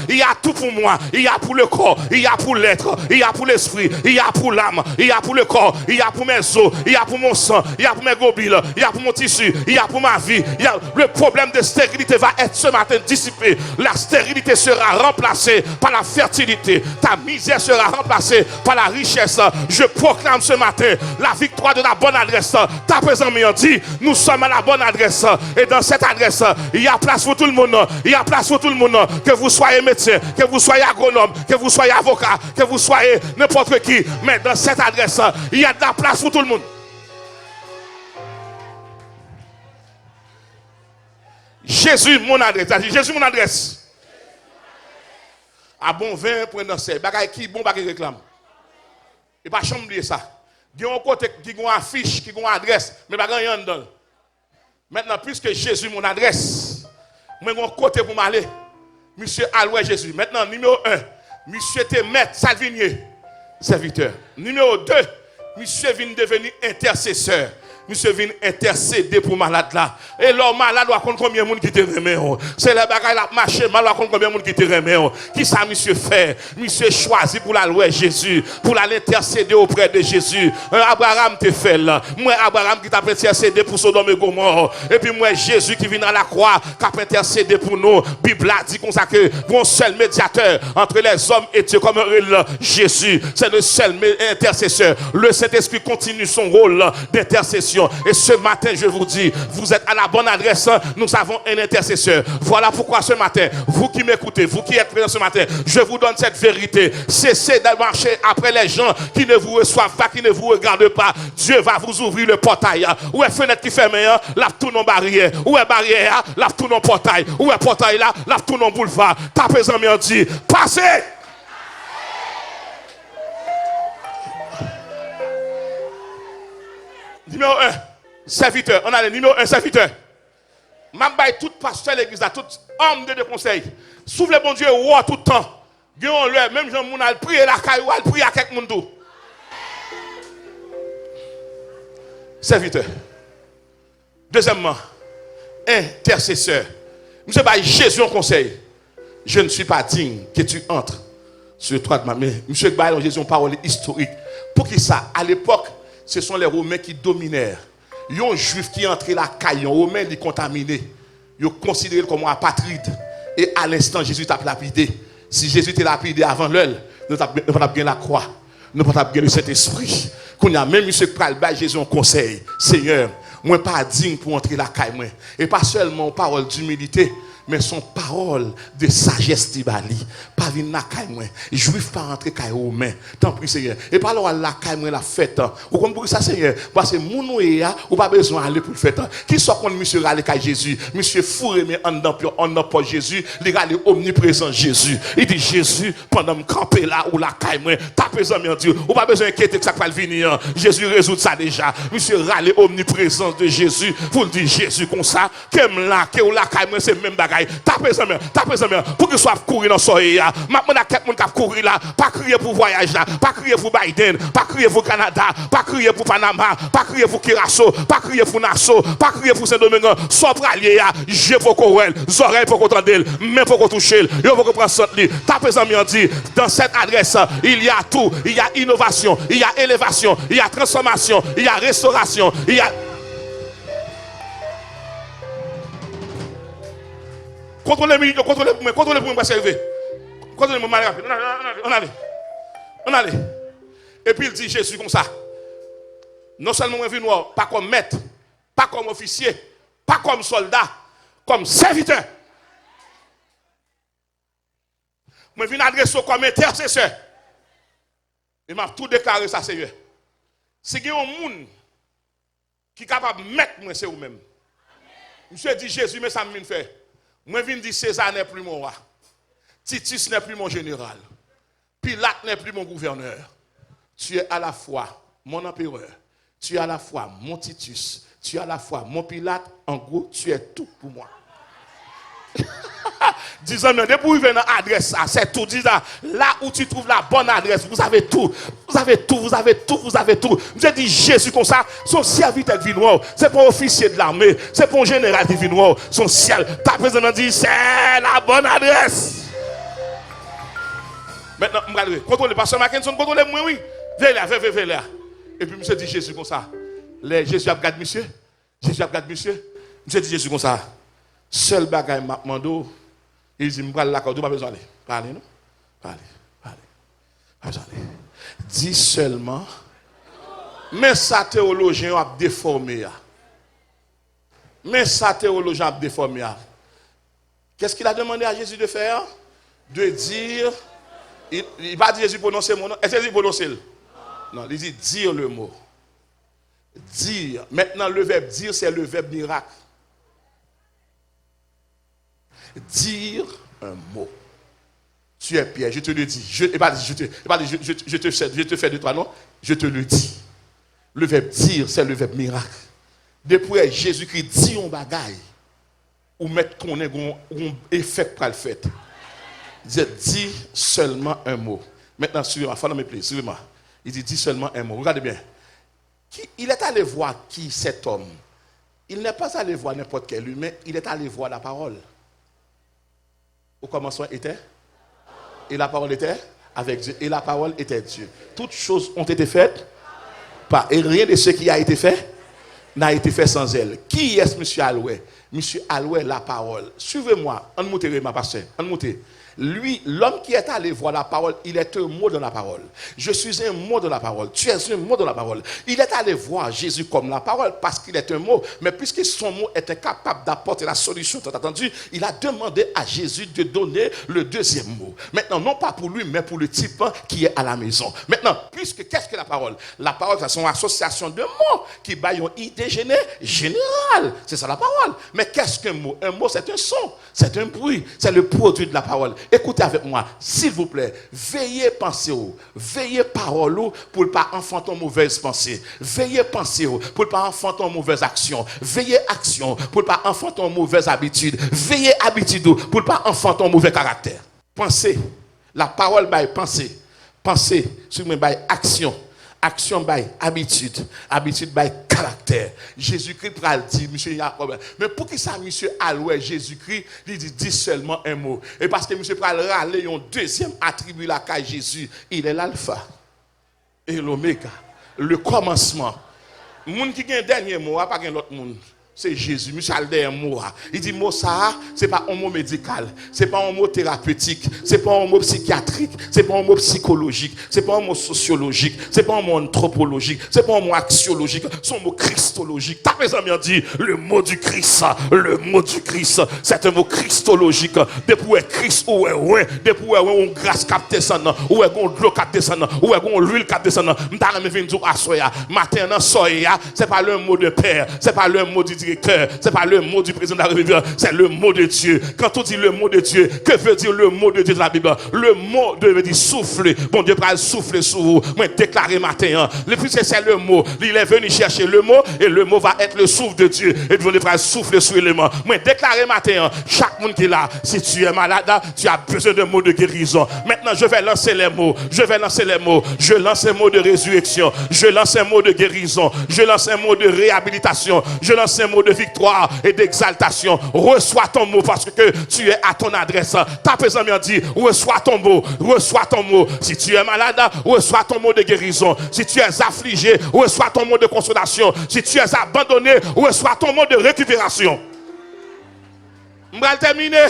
il y a tout pour moi. Il y a pour le corps, il y a pour l'être, il y a pour l'esprit, il y a pour l'âme, il y a pour le corps, il y a pour mes os, il y a pour mon sang, il y a pour mes globules, il y a pour mon tissu, il y a pour ma vie. Le problème de stérilité va être ce matin dissipé. La stérilité sera remplacée par la fertilité. Ta misère sera remplacée par la richesse. Je proclame ce matin la victoire de la bonne adresse. Ta présence me dit, nous sommes à la bonne adresse. Et dans cette adresse, il y a place pour tout le monde. Il y a place pour tout le monde. Que vous soyez médecin, que vous soyez agronome, que vous soyez avocat, que vous soyez n'importe qui. Mais dans cette adresse, il y a de la place pour tout le monde. Jésus, mon adresse. Jésus, mon adresse. À bon vin, pour danser. Bagay qui bon, bagay réclame. Et pas oublier ça. Il y a un côté qui a une affiche, qui a une adresse, mais pas rien dedans. Maintenant, puisque Jésus mon adresse, moi j'ai un côté pour m'aller. Monsieur Aloué Jésus. Maintenant, numéro 1, monsieur te maître Salvinier, serviteur. Numéro 2, monsieur vient devenir intercesseur. Monsieur vient intercéder pour malade là. Et l'homme malade doit compter combien de monde qui te remet. C'est le bagage la marché mal doit compter combien de monde qui te remet. Qui ça monsieur fait? Monsieur choisi pour la louer Jésus, pour l'aller intercéder auprès de Jésus. Abraham te fait là. Moi Abraham qui t'a intercédé pour Sodome et Gomorrhe. Et puis moi Jésus qui vient à la croix, qui a intercédé pour nous. Bible a dit comme ça que un seul médiateur entre les hommes et Dieu comme Jésus. C'est le seul intercesseur. Le Saint-Esprit continue son rôle d'intercession. Et ce matin, je vous dis, vous êtes à la bonne adresse. Nous avons un intercesseur. Voilà pourquoi ce matin, vous qui m'écoutez, vous qui êtes présents ce matin, je vous donne cette vérité. Cessez de marcher après les gens qui ne vous reçoivent pas, qui ne vous regardent pas. Dieu va vous ouvrir le portail. Où est fenêtre qui ferme, lave tout nos barrières. Où est barrière, lave tout nos portails. Où est portail là, lave tout nos boulevards. Tapez en dit, passez! Numéro 1, serviteur. On a le numéro 1, serviteur. M'abaye tout pasteur de l'église, tout homme de conseil. S'ouvre le bon Dieu, roi tout le temps. Guillaume, même Jean Mouna, il prie la caille, il prie à quelqu'un monde. Serviteur. Deuxièmement, intercesseur. Monsieur Baye, Jésus en conseil. Je ne suis pas digne que tu entres sur le toit de ma main. Monsieur Baye, Jésus en parole historique. Pour qui ça? À l'époque, ce sont les Romains qui dominèrent. Il y a un juif qui est entré la caille, un Romain qui est contaminé. Il est considéré comme un apatride. Et à l'instant, Jésus t'a lapidé. Si Jésus t'a lapidé avant l'heure, nous avons bien la croix. nous ne pouvons pas garder cet esprit. Qu'on a même monsieur pral ba Jésus un conseil. Seigneur, moi pas digne pour entrer la caille moi. Et pas seulement parole d'humilité, mais son parole de sagesse tibali. Pas venir la caille moi. Juif pas rentrer caille aux mains. Tant pis Seigneur. Et pas la caille moi la fête. Ou comme pour ça Seigneur, parce que mon ya ou pas besoin aller pour le fête. Qui soit qu'on monsieur aller caille Jésus, monsieur fourré mais en dans pas Jésus, il aller omniprésent Jésus. Il dit Jésus pendant me camper là ou la caille moi, tapez ça mon Dieu. Ou pas besoin inquiéter que ça va venir. Jésus résout ça déjà. Monsieur râler omniprésence de Jésus. Vous le dites Jésus comme ça, qu'aime là que ou la caille moi c'est même bagaille. Tapez ça bien, pour qu'il soit courir dans soleil. Maintenant, il y a quelqu'un qui a courir là, pas crier pour voyage là, pas crier pour Biden, pas crier pour Canada, pas crier pour Panama, pas crier pour Kirasso, pas crier pour Nassau, pas crier pour Saint-Domingue, Sopralier, je pour qu'on oreilles pour qu'on entende, main pour qu'on touche, il faut qu'on prenne ça. Tapez ça bien dit, dans cette adresse, il y a tout, il y a innovation, il y a élévation, il y a transformation, il y a restauration, il y a. Contrôlez-moi, pour me servir. Contrôlez-moi, mal rapide. On allait. Et puis il dit Jésus comme ça. Non seulement je viens noir, pas comme maître, pas comme officier, pas comme soldat, comme serviteur. Je viens adresser comme intercesseur. Il m'a tout déclaré ça, Seigneur. Si il y a un monde qui est capable de mettre moi, c'est vous-même. Monsieur dit Jésus, mais ça me fait. Moi, je viens dire César n'est plus mon roi. Titus n'est plus mon général. Pilate n'est plus mon gouverneur. Tu es à la fois mon empereur. Tu es à la fois mon Titus. Tu es à la fois mon Pilate. En gros, tu es tout pour moi. Disons, depuis que vous venez dans l'adresse, c'est tout. Disons, là où tu trouves la bonne adresse, vous avez tout. Vous avez tout. Je dis Jésus comme ça, son serviteur divin, c'est pas un officier de l'armée, c'est pas un général divin, son ciel. Ta président dit, c'est la bonne adresse. Maintenant, contrôlez, pasteur Mackinson, contrôlez-moi, oui. Viens là. Et puis, monsieur dit Jésus comme ça. Jésus a regardé monsieur. Monsieur dit Jésus comme ça. Seul bagaille m'a demandé, il dit, m'prendre la corde, pas besoin d'aller. Parlez, non? Parlez. Pas besoin d'aller. Dis seulement, mais ça théologien a déformé. Qu'est-ce qu'il a demandé à Jésus de faire? De dire, il va dire Jésus prononcer mon nom. Est-ce qu'il dit prononcer? Non, il dit dire le mot. Dire. Maintenant, le verbe dire, c'est le verbe miracle. Dire un mot. Tu es Pierre, je te le dis. Je te fais de toi, non? Je te le dis. Le verbe dire, c'est le verbe miracle. Depuis Jésus-Christ dit un bagaille, ou mettre qu'on ait un effet pour le fait. Dis seulement un mot. Maintenant, suivez-moi, follow me please, suivez-moi. Il dit seulement un mot. Regardez bien. Il est allé voir qui cet homme. Il n'est pas allé voir n'importe quel humain, il est allé voir la parole. Au commencement était, et la parole était avec Dieu, et la parole était Dieu. Toutes choses ont été faites par, et rien de ce qui a été fait n'a été fait sans elle. Qui est monsieur Aloué? Monsieur Aloué, la parole. Suivez-moi, on monte, ma pasteur, on monte. Lui, l'homme qui est allé voir la parole, il est un mot dans la parole. Je suis un mot dans la parole. Tu es un mot dans la parole. Il est allé voir Jésus comme la parole parce qu'il est un mot. Mais puisque son mot était capable d'apporter la solution, tu as entendu, il a demandé à Jésus de donner le deuxième mot. Maintenant, non pas pour lui, mais pour le type qui est à la maison. Maintenant, puisque qu'est-ce que la parole? La parole, c'est son association de mots qui baillent une idée générale. C'est ça la parole. Mais qu'est-ce qu'un mot? Un mot, c'est un son, c'est un bruit, c'est le produit de la parole. Écoutez avec moi, s'il vous plaît, veillez penser, veillez parole pour ne pas enfanter une mauvaise pensée. Veillez penser pour ne pas enfanter une mauvaise action. Veillez action pour ne pas enfanter une mauvaise habitude. Veillez habitude pour ne pas enfanter un mauvais caractère. Pensez, la parole by pensée. Pensez sur mes by action. Action by habitude, habitude by caractère. Jésus-Christ pral dit, monsieur, il y a un problème. Mais pour qui ça, monsieur, Aloué, Jésus-Christ, il dit seulement un mot. Et parce que monsieur pral râler un deuxième attribut là qu'à Jésus, il est l'alpha et l'oméga, le commencement. Le monde qui a un dernier mot, pas l'autre monde. c'est Jésus. Monsieur a un mot. Il dit mot ça, c'est pas un mot médical, c'est pas un mot thérapeutique, c'est pas un mot psychiatrique, c'est pas un mot psychologique, c'est pas un mot sociologique, c'est pas un mot anthropologique, c'est pas un mot axiologique, c'est un mot christologique. T'as mes amis dit le mot du Christ, c'est un mot christologique. Depuis Christ ou ouais, depuis on grâce capte ça non, ou on de l'eau capte ça non, ou on l'huile capte ça non. M'ta me vinn dire à soya, matin dans soya, c'est pas le mot de père, c'est pas le mot du directeur, c'est pas le mot du président de la République, c'est le mot de Dieu. Quand on dit le mot de Dieu, que veut dire le mot de Dieu dans la Bible? Le mot veut dire souffler. Bon Dieu va souffler sur vous. Moi déclarer matin, le plus c'est le mot. Il est venu chercher le mot et le mot va être le souffle de Dieu. Et puis on va souffler sur l'élément. Moi déclarer matin, chaque monde qui est là, si tu es malade, tu as besoin de mots de guérison. Maintenant je vais lancer les mots. Je lance un mot de résurrection. Je lance un mot de guérison. Je lance un mot de réhabilitation. Je lance un mot de victoire et d'exaltation. Reçois ton mot parce que tu es à ton adresse. Ta personne m'a dit, reçois ton mot. Reçois ton mot. Si tu es malade, reçois ton mot de guérison. Si tu es affligé, reçois ton mot de consolation. Si tu es abandonné, reçois ton mot de récupération. Je vais terminer.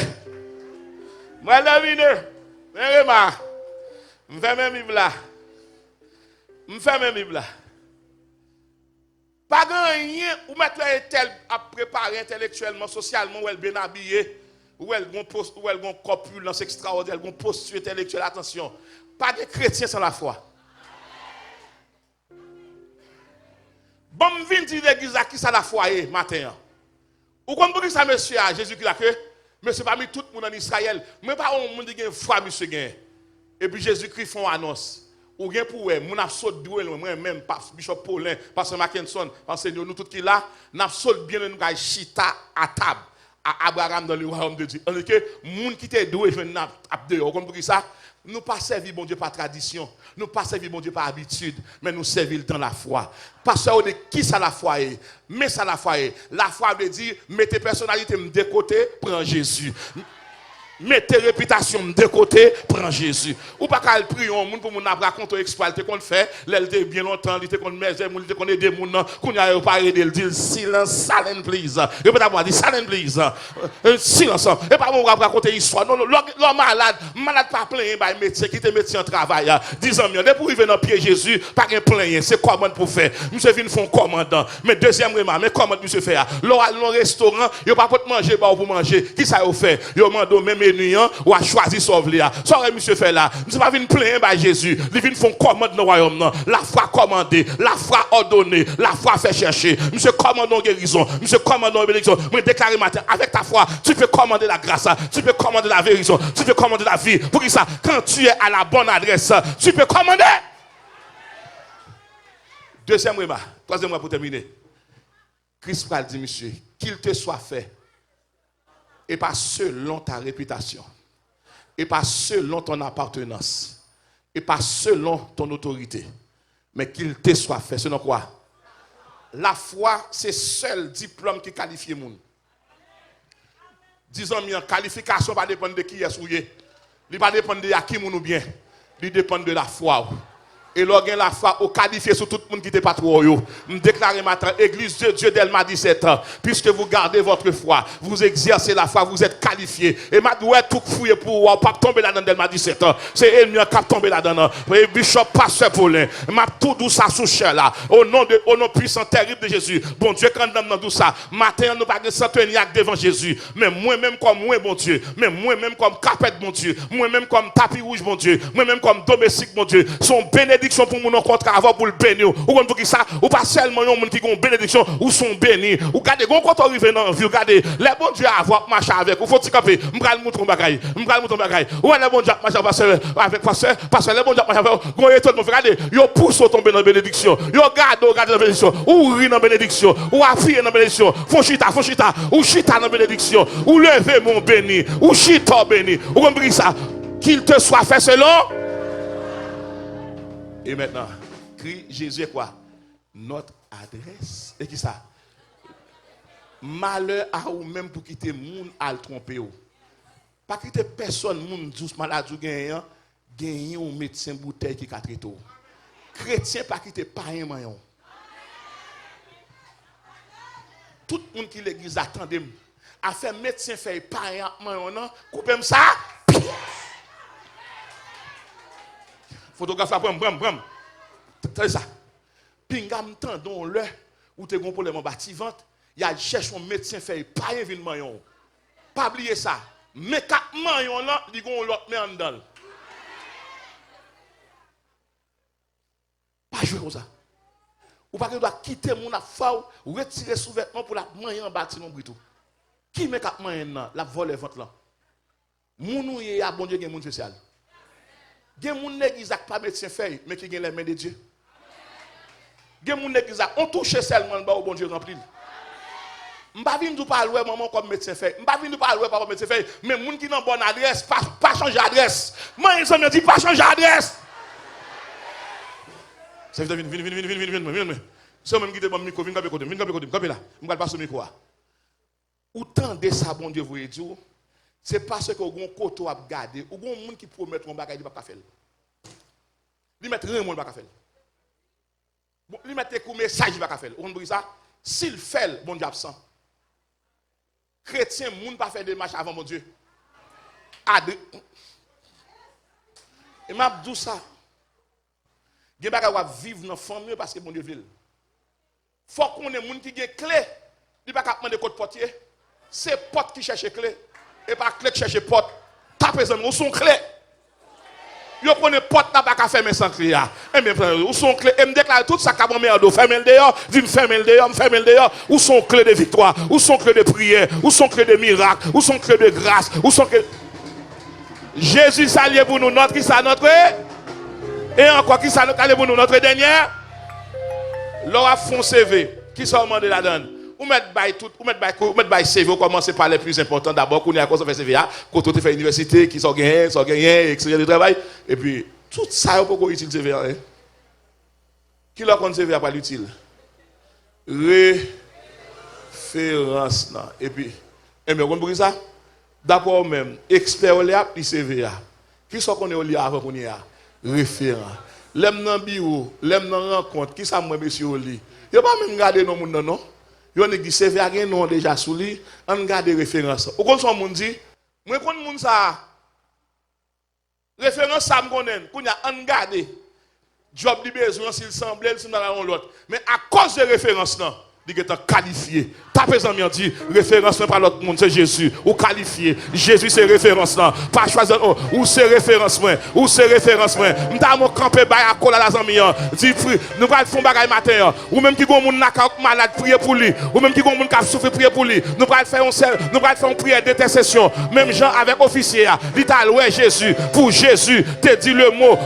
Je fais même Bible là. Pas rien ou mettre tel à préparer intellectuellement, socialement, ou elle bien habillé, ou elle gon poste, ou elle gon corpulence extraordinaire, elle gon posture intellectuelle. Attention, pas de chrétien sans la foi. Bon, vinn dire l'église à qui ça la foi matin. Ou comme pour ça monsieur Jésus qui l'a que monsieur pas mis tout le monde en Israël, mais pas un monde qui a foi monsieur gain. Et puis Jésus-Christ font annonce. Ou bien pour eux, mon absolu doué moi même Bishop Paulin, pasteur Mackinson, enseignant nous tout qui là, n'absolu bien nous gars chita à table à Abraham dans le royaume de Dieu. On que monde qui était doué je n'a dehors. Vous comprenez ça? Nous pas servir bon Dieu par tradition, nous pas servir bon Dieu par habitude, mais nous servir dans la foi. Parce que qui ça la foi est? Mais ça la foi est. La foi veut dire mettez personnalité de côté, prends Jésus. Mettez réputation de côté, prends Jésus. Ou pas qu'elle prie un monde pour mon raconter exploit qu'on fait, l'elle bien longtemps, il était qu'on mesure, il qu'on aide moun qu'on y a pas aider, il dit silence, silent please. Et pas d'avoir dit silent please. Silence. Et pas mon raconter histoire. Non, l'homme malade pas plein bah métier qui te métier en travail. 10 ans depuis arriver dans pied Jésus, pas un plein, c'est commande pour faire. Monsieur vient font commandant. Mais deuxième remarque, mais comment monsieur faire? L'au restaurant, il pas pour manger bah pour manger. Qui ça vous fait? Yo mando même ou a choisi sauver. Ça aurait monsieur fait là. Monsieur pas venu plaindre par Jésus. Il vient font commande dans le royaume. La foi commandée, la foi ordonnée, la foi fait chercher. Monsieur commande en guérison. Monsieur commande en bénédiction. Je déclare matin, avec ta foi, tu peux commander la grâce. Tu peux commander la vérité. Tu peux commander la vie. Pour ça, quand tu es à la bonne adresse, tu peux commander. Deuxième remarque. Troisième remarque pour terminer. Christ va dire, monsieur, qu'il te soit fait. Et pas selon ta réputation. Et pas selon ton appartenance. Et pas selon ton autorité. Mais qu'il te soit fait. Selon quoi? La foi, c'est le seul diplôme qui qualifie les gens. Disons, la qualification ne va pas dépendre de qui est souillé. Il ne va pas dépendre de qui ou bien. Il dépend de la foi. Et lorsqu'il la foi, au qualifié sur tout le monde qui n'était pas trop. Je déclare matin, Église de Dieu d'Elma 17 ans, puisque vous gardez votre foi, vous exercez la foi, vous êtes qualifié. Et ma doit tout fouiller pour ne pas tomber là-dedans d'Elma 17 ans. C'est ennemi qui a tombé là-dedans. Et Bishop Pasteur Paulin, m'a tout douce ça sous cher là. Au nom puissant, terrible de Jésus. Bon Dieu, quand nous avons tout ça, matin, nous pas de centeniac devant Jésus. Mais moi-même comme moi, bon Dieu. Mais moi-même comme capette, bon Dieu. Moi-même comme tapis rouge, bon Dieu. Moi-même comme domestique, bon Dieu. Son bénédiction pour mon contrat avant pour le bénir. Ou comme pour ça, ou pas seulement un monde qui ont bénédiction ou sont bénis. Ou regardez, quand on arrive dans la vie, regardez, les bons dieux avoir marché avec. Ou faut t'y camper, m'bral moutron bagaille. Ou les bons dieux marcher avec pasteur, les bons dieux marcher avec. Gon étonnement, regardez, yo pousse tomber dans la bénédiction. Yo garde dans la bénédiction. Ou ri dans la bénédiction. Ou affier dans la bénédiction. Font chita. Ou chita dans la bénédiction. Ou lever mon béni. Ou chita béni. Ou comme ça, qu'il te soit fait selon. Et maintenant, crie Jésus est quoi? Notre adresse. Et qui ça? Malheur à ou même pour quitter moun à le tromper. Pas quitter personne moun douce malade ou gagner un médecin bouteille qui a traité. Chrétien pas quitter pas un maillon. tout le monde qui l'église attendait. A fait médecin fait parent non couper ça. Photographe bram. C'est ça. Pingam tendon le ou te gon problème en bâtiment, il a cherche un médecin fait parent vinn mayon. Pas oublier ça. Mais quatre mayon là, il gon l'autre mais en dedans. Pas jouer comme ça. Ou pas que doit quitter mon affaire ou retirer sous-vêtement pour la manger en bâtiment brito. Qui met cap manger là, la voler ventre là. Moun y a bon Dieu gen moun spécial. Gen moun l'église pas médecin fait mais qui gen les mains de Dieu. Gen moun l'église on touche seulement ba au bon Dieu rempli. M'pa vinn nous parler maman comme médecin fait. M'pa vinn nous parler papa médecin fait mais moun qui dans bonne adresse pas changer adresse. Moi ils me dit pas changer adresse. C'est vite, c'est même qui te bon micro, vient camper là. Je vais passer au micro. Autant de ça, bon Dieu, vous dire, c'est parce que vous avez un côté à garder, ou un monde qui promet un bagage, il ne va pas faire. Il met rien, il ne va pas faire. Il met un message, il ne va pas faire. Vous comprenez ça? S'il fait, bon Dieu absent. Chrétien, il ne va pas faire des marches avant mon Dieu. Et m'a dit ça. Gen bagay wap vivre dans famille parce que bon Dieu veut. Faut qu'on ait moun qui gen clé, il pas demander code portier. C'est porte qui cherche clé et pas clé qui cherche porte. Tapez ça ou son clé. Yo connaît porte n'a pas fermer sans clé ya. Et bien ou son clé et me déclare tout ça ka bon merde, fermer le dehors, vinn fermer le dehors, ou son clé de victoire, ou son clé de prière, ou son clé de miracle, ou son clé de grâce, ou son clé Jésus s'allié pour nous notre qui ça notre. Et encore, qui ça nous calme pour nous notre dernière? L'aura font CV. Qui ça demande la donne? Ou mettre bail tout, ou mettre bail CV, ou commencer par les plus importants d'abord, qu'on est à cause de faire CV, quand on fait université, qui sont gagnés, etc. de travail. Et puis, tout ça, on peut pas utiliser CV. Hein? Qui l'a compte CV à pas l'utile? Référence. Et puis, et bien, vous comprenez ça? D'abord même, expert là, puis CV. Qui sont qu'on est au lit avant qu'on y a? Référent. L'aime dans bureau, l'aime dans rencontre, qui ça moi monsieur au lit. Yo pas même garder non monde non. Yo ne dit CV a gen non déjà sous lit, on garde référence. Ou kon son monde dit, moi kon monde ça référence ça me connaît, qu'on a on garder. Job li besoin s'il semblait s'il dans l'autre. Mais à cause de référence là, il est qualifié. Tapez en dit référence par l'autre monde, c'est Jésus. Ou qualifié. Jésus c'est référence là. Pas choisir ou c'est référence moi. Ou c'est référence moi. M'ta mon camper bail à cola la zami. Dit nous va faire bagay matin. Ou même qui gon moun malade prier pour lui. Ou même qui gon moun qui souffre prier pour lui. Nous va faire une prière d'intercession. Même Jean avec officier. Dit ouais Jésus. Pour Jésus, te dit le mot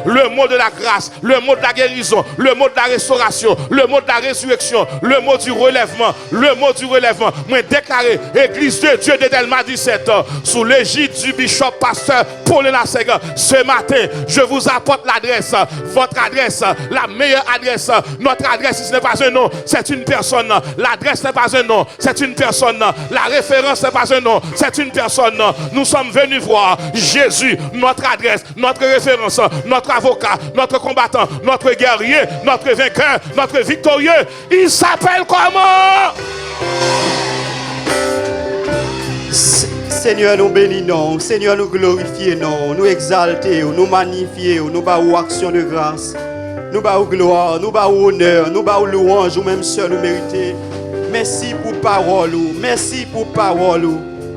de la grâce, le mot de la guérison, le mot de la restauration, le mot de la résurrection, le mot du relèvement, le mot du relèvement. Moi déclaré Église de Dieu de Delma 17 sous l'égide du bishop pasteur Paul Laseg. Ce matin, je vous apporte l'adresse, votre adresse, la meilleure adresse. Notre adresse, ce n'est pas un nom, c'est une personne. L'adresse n'est pas un nom, c'est une personne. La référence n'est pas un nom, c'est une personne. Nous sommes venus voir Jésus, notre adresse, notre référence, notre avocat, notre combattant, notre guerrier, notre vainqueur, notre victorieux. Il s'appelle comment? Seigneur, nous bénissons, Seigneur, nous glorifions, nous exaltons, nous magnifions, nous bavons action de grâce, nous bavons gloire, nous bavons honneur, nous bavons louange, ou même seul nous méritons. Merci pour parole, merci pour parole,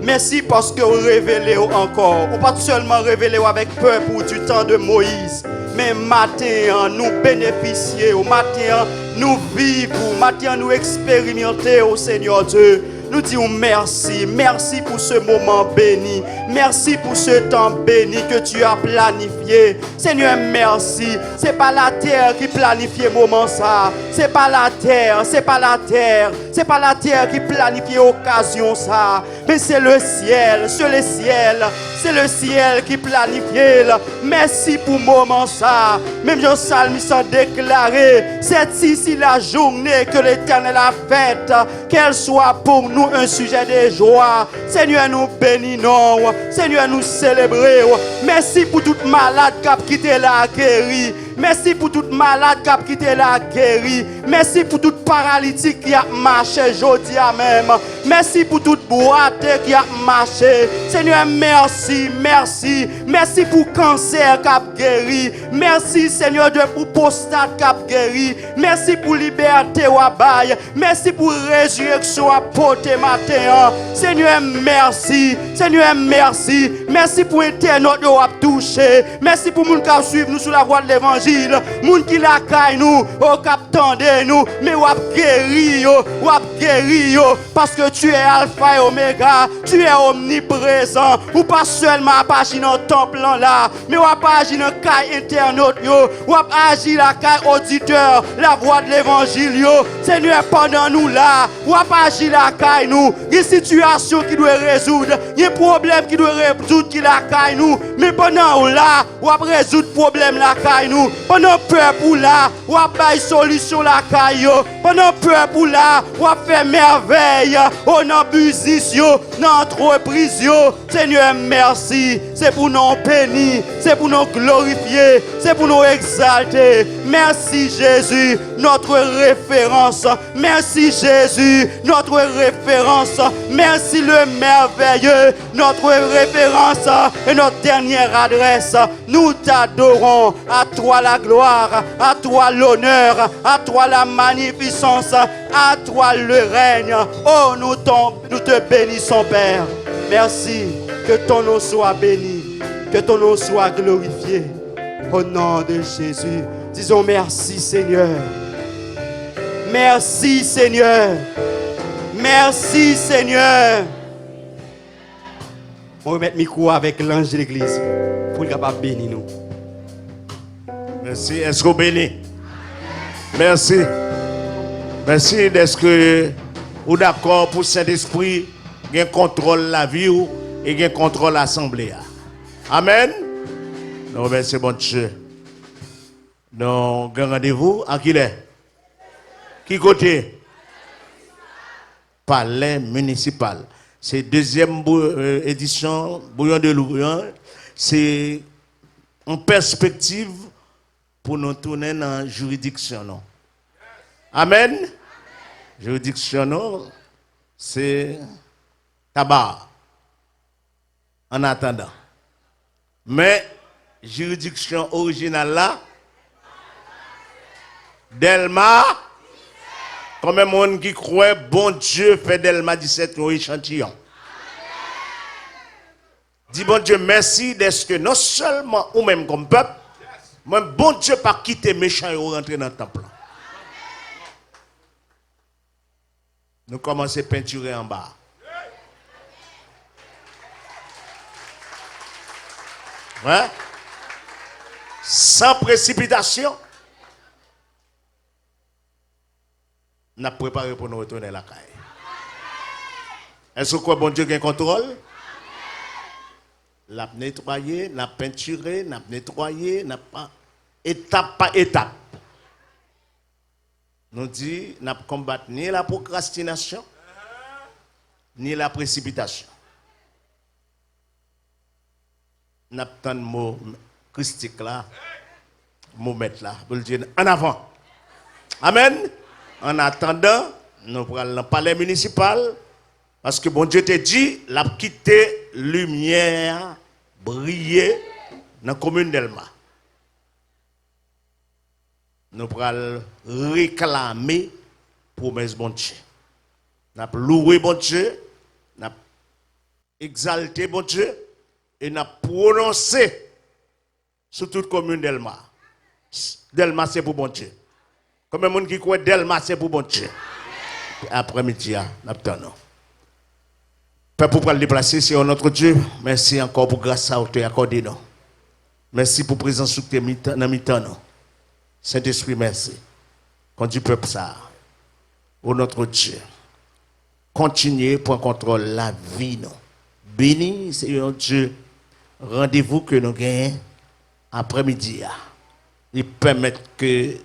merci parce que vous révélez encore, ou pas seulement révélez avec peur pour du temps de Moïse, mais matin nous bénéficier, matin nous vivre, matin nous expérimenter au Seigneur Dieu. Nous disons merci, merci pour ce moment béni, merci pour ce temps béni que tu as planifié. Seigneur, merci. C'est pas la terre qui planifie le moment ça, c'est pas la terre, c'est pas la terre, c'est pas la terre qui planifie l'occasion ça, mais c'est le ciel, c'est le ciel, c'est le ciel qui planifie. Merci pour le moment ça. Même Jean Salmiste a déclaré, c'est ici la journée que l'Éternel a faite, qu'elle soit pour nous un sujet de joie. Seigneur, nous bénissons. Seigneur, nous célébrons. Merci pour toute malade qui a quitté la guéri. Merci pour tout malade qui a quitté la guéri. Merci pour tout paralytique qui a marché aujourd'hui à même. Merci pour toute boîte qui a marché. Seigneur, merci, merci. Merci pour cancer qui a guéri. Merci, Seigneur, pour prostate qui a guéri. Merci pour liberté ou abaye. Merci pour résurrection à porter matin. Seigneur, merci. Seigneur, merci. Merci pour internaute qui a touché. Merci pour moun qui suivre nous sur la voie de l'évangile. Moun qui la caille nous, au cap tendez nous, mais ou a guéri yo, parce que tu es alpha et oméga, tu es omniprésent. Ou pas seulement pas agir dans le temple là, mais ou pas agir dans le cas internaute yo, ou pas agir la cas auditeur, la voix de l'évangile yo. Seigneur, pendant nous là, ou pas agir la cas nous, une situation qui doit résoudre, un problème qui doit résoudre qui la caille nous, mais pendant là, ou pas résoudre problème la caille nous, pendant peur pour là, ou pas solution la caille yo, pendant peur pour là, ou faire merveille, au nan business yo, dans entreprise yo. Seigneur, merci. C'est pour nous bénir, c'est pour nous glorifier, c'est pour nous exalter. Merci Jésus, notre référence. Merci Jésus, notre référence. Merci le merveilleux, notre référence et notre dernière adresse. Nous t'adorons. À toi la gloire, à toi l'honneur, à toi la magnificence, à toi le règne. Oh, nous te bénissons, Père. Merci. Que ton nom soit béni. Que ton nom soit glorifié. Au nom de Jésus. Disons merci, Seigneur. Merci, Seigneur. Merci, Seigneur. On va mettre le micro avec l'ange de l'église pour qu'il capable bénir nous. Merci. Est-ce que vous bénissez? Merci. Merci d'être que vous d'accord pour Saint-Esprit, qu'il contrôle la vie et qu'il contrôle l'assemblée. Amen. Nous merci bon Dieu. Nous avons rendez-vous à qui est? Qui côté? Palais municipal. C'est deuxième édition, Bouillon de Louvain. C'est en perspective pour nous tourner dans la juridiction. Non? Amen. Juridiction, non, c'est tabac. En attendant. Mais juridiction originale là, Delma, comme un monde qui croit, bon Dieu fait Delma 17 un échantillon. Dis bon Dieu merci d'être que non seulement ou même comme peuple, mais bon Dieu pas quitter méchant et rentrer dans le temple. Nous commençons à peinturer en bas. Ouais? Sans précipitation. Nous avons préparé pour nous retourner à la caille. Est-ce que bon Dieu a un contrôle? L'a nettoyé, l'a peinturé, l'a nettoyé, n'a pas étape par étape. Nous dit, n'a combattre ni la procrastination, ni la précipitation. N'a pas de mot christique là, mot mettre là, pour le dire en avant. Amen. En attendant, nous prenons le palais municipal, parce que bon Dieu te dit, l'a quitté lumière, briller dans la commune d'Elma. Nous prenons réclamer promesse bon Dieu. Nous avons loué bon Dieu, nous avons exalté bon Dieu, et nous avons prononcé sur toute commune d'Elma. Delma c'est pour bon Dieu. Comme un monde qui croit Delma c'est pour bon Dieu. Après-midi, nous attendons. Père, pour le déplacer, c'est notre Dieu. Merci encore pour grâce à vous accordé. Merci pour présence sur tes mitans. Saint-Esprit, merci. Conduis peuple ça. Au notre Dieu. Continuez pour contrôle la vie. Béni, Seigneur Dieu. Rendez-vous que nous gagnons après-midi. Il permet que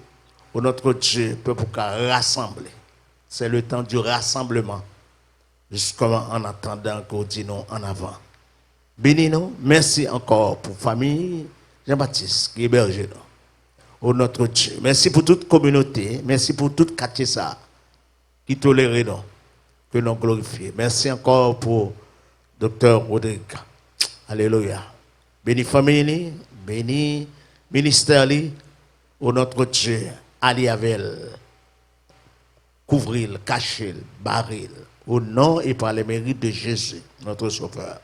notre Dieu peut rassembler. C'est le temps du rassemblement. Jusqu'en en attendant qu'on dit non en avant. Béni nous, merci encore pour famille Jean-Baptiste qui héberge nous. au notre Dieu. Merci pour toute communauté. Merci pour toute quartier ça qui tolère nous, que nous glorifions. Merci encore pour Dr. Rodrigue. Alléluia. Béni famille, béni ministère, au notre Dieu. Allez avec elle. Couvrir, cacher, barrer. Au nom et par les mérites de Jésus, notre Sauveur.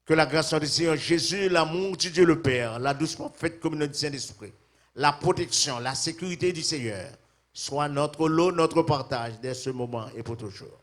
Que la grâce du Seigneur Jésus, l'amour de Dieu le Père, la doucement faite communion du Saint-Esprit, la protection, la sécurité du Seigneur, soit notre lot, notre partage dès ce moment et pour toujours.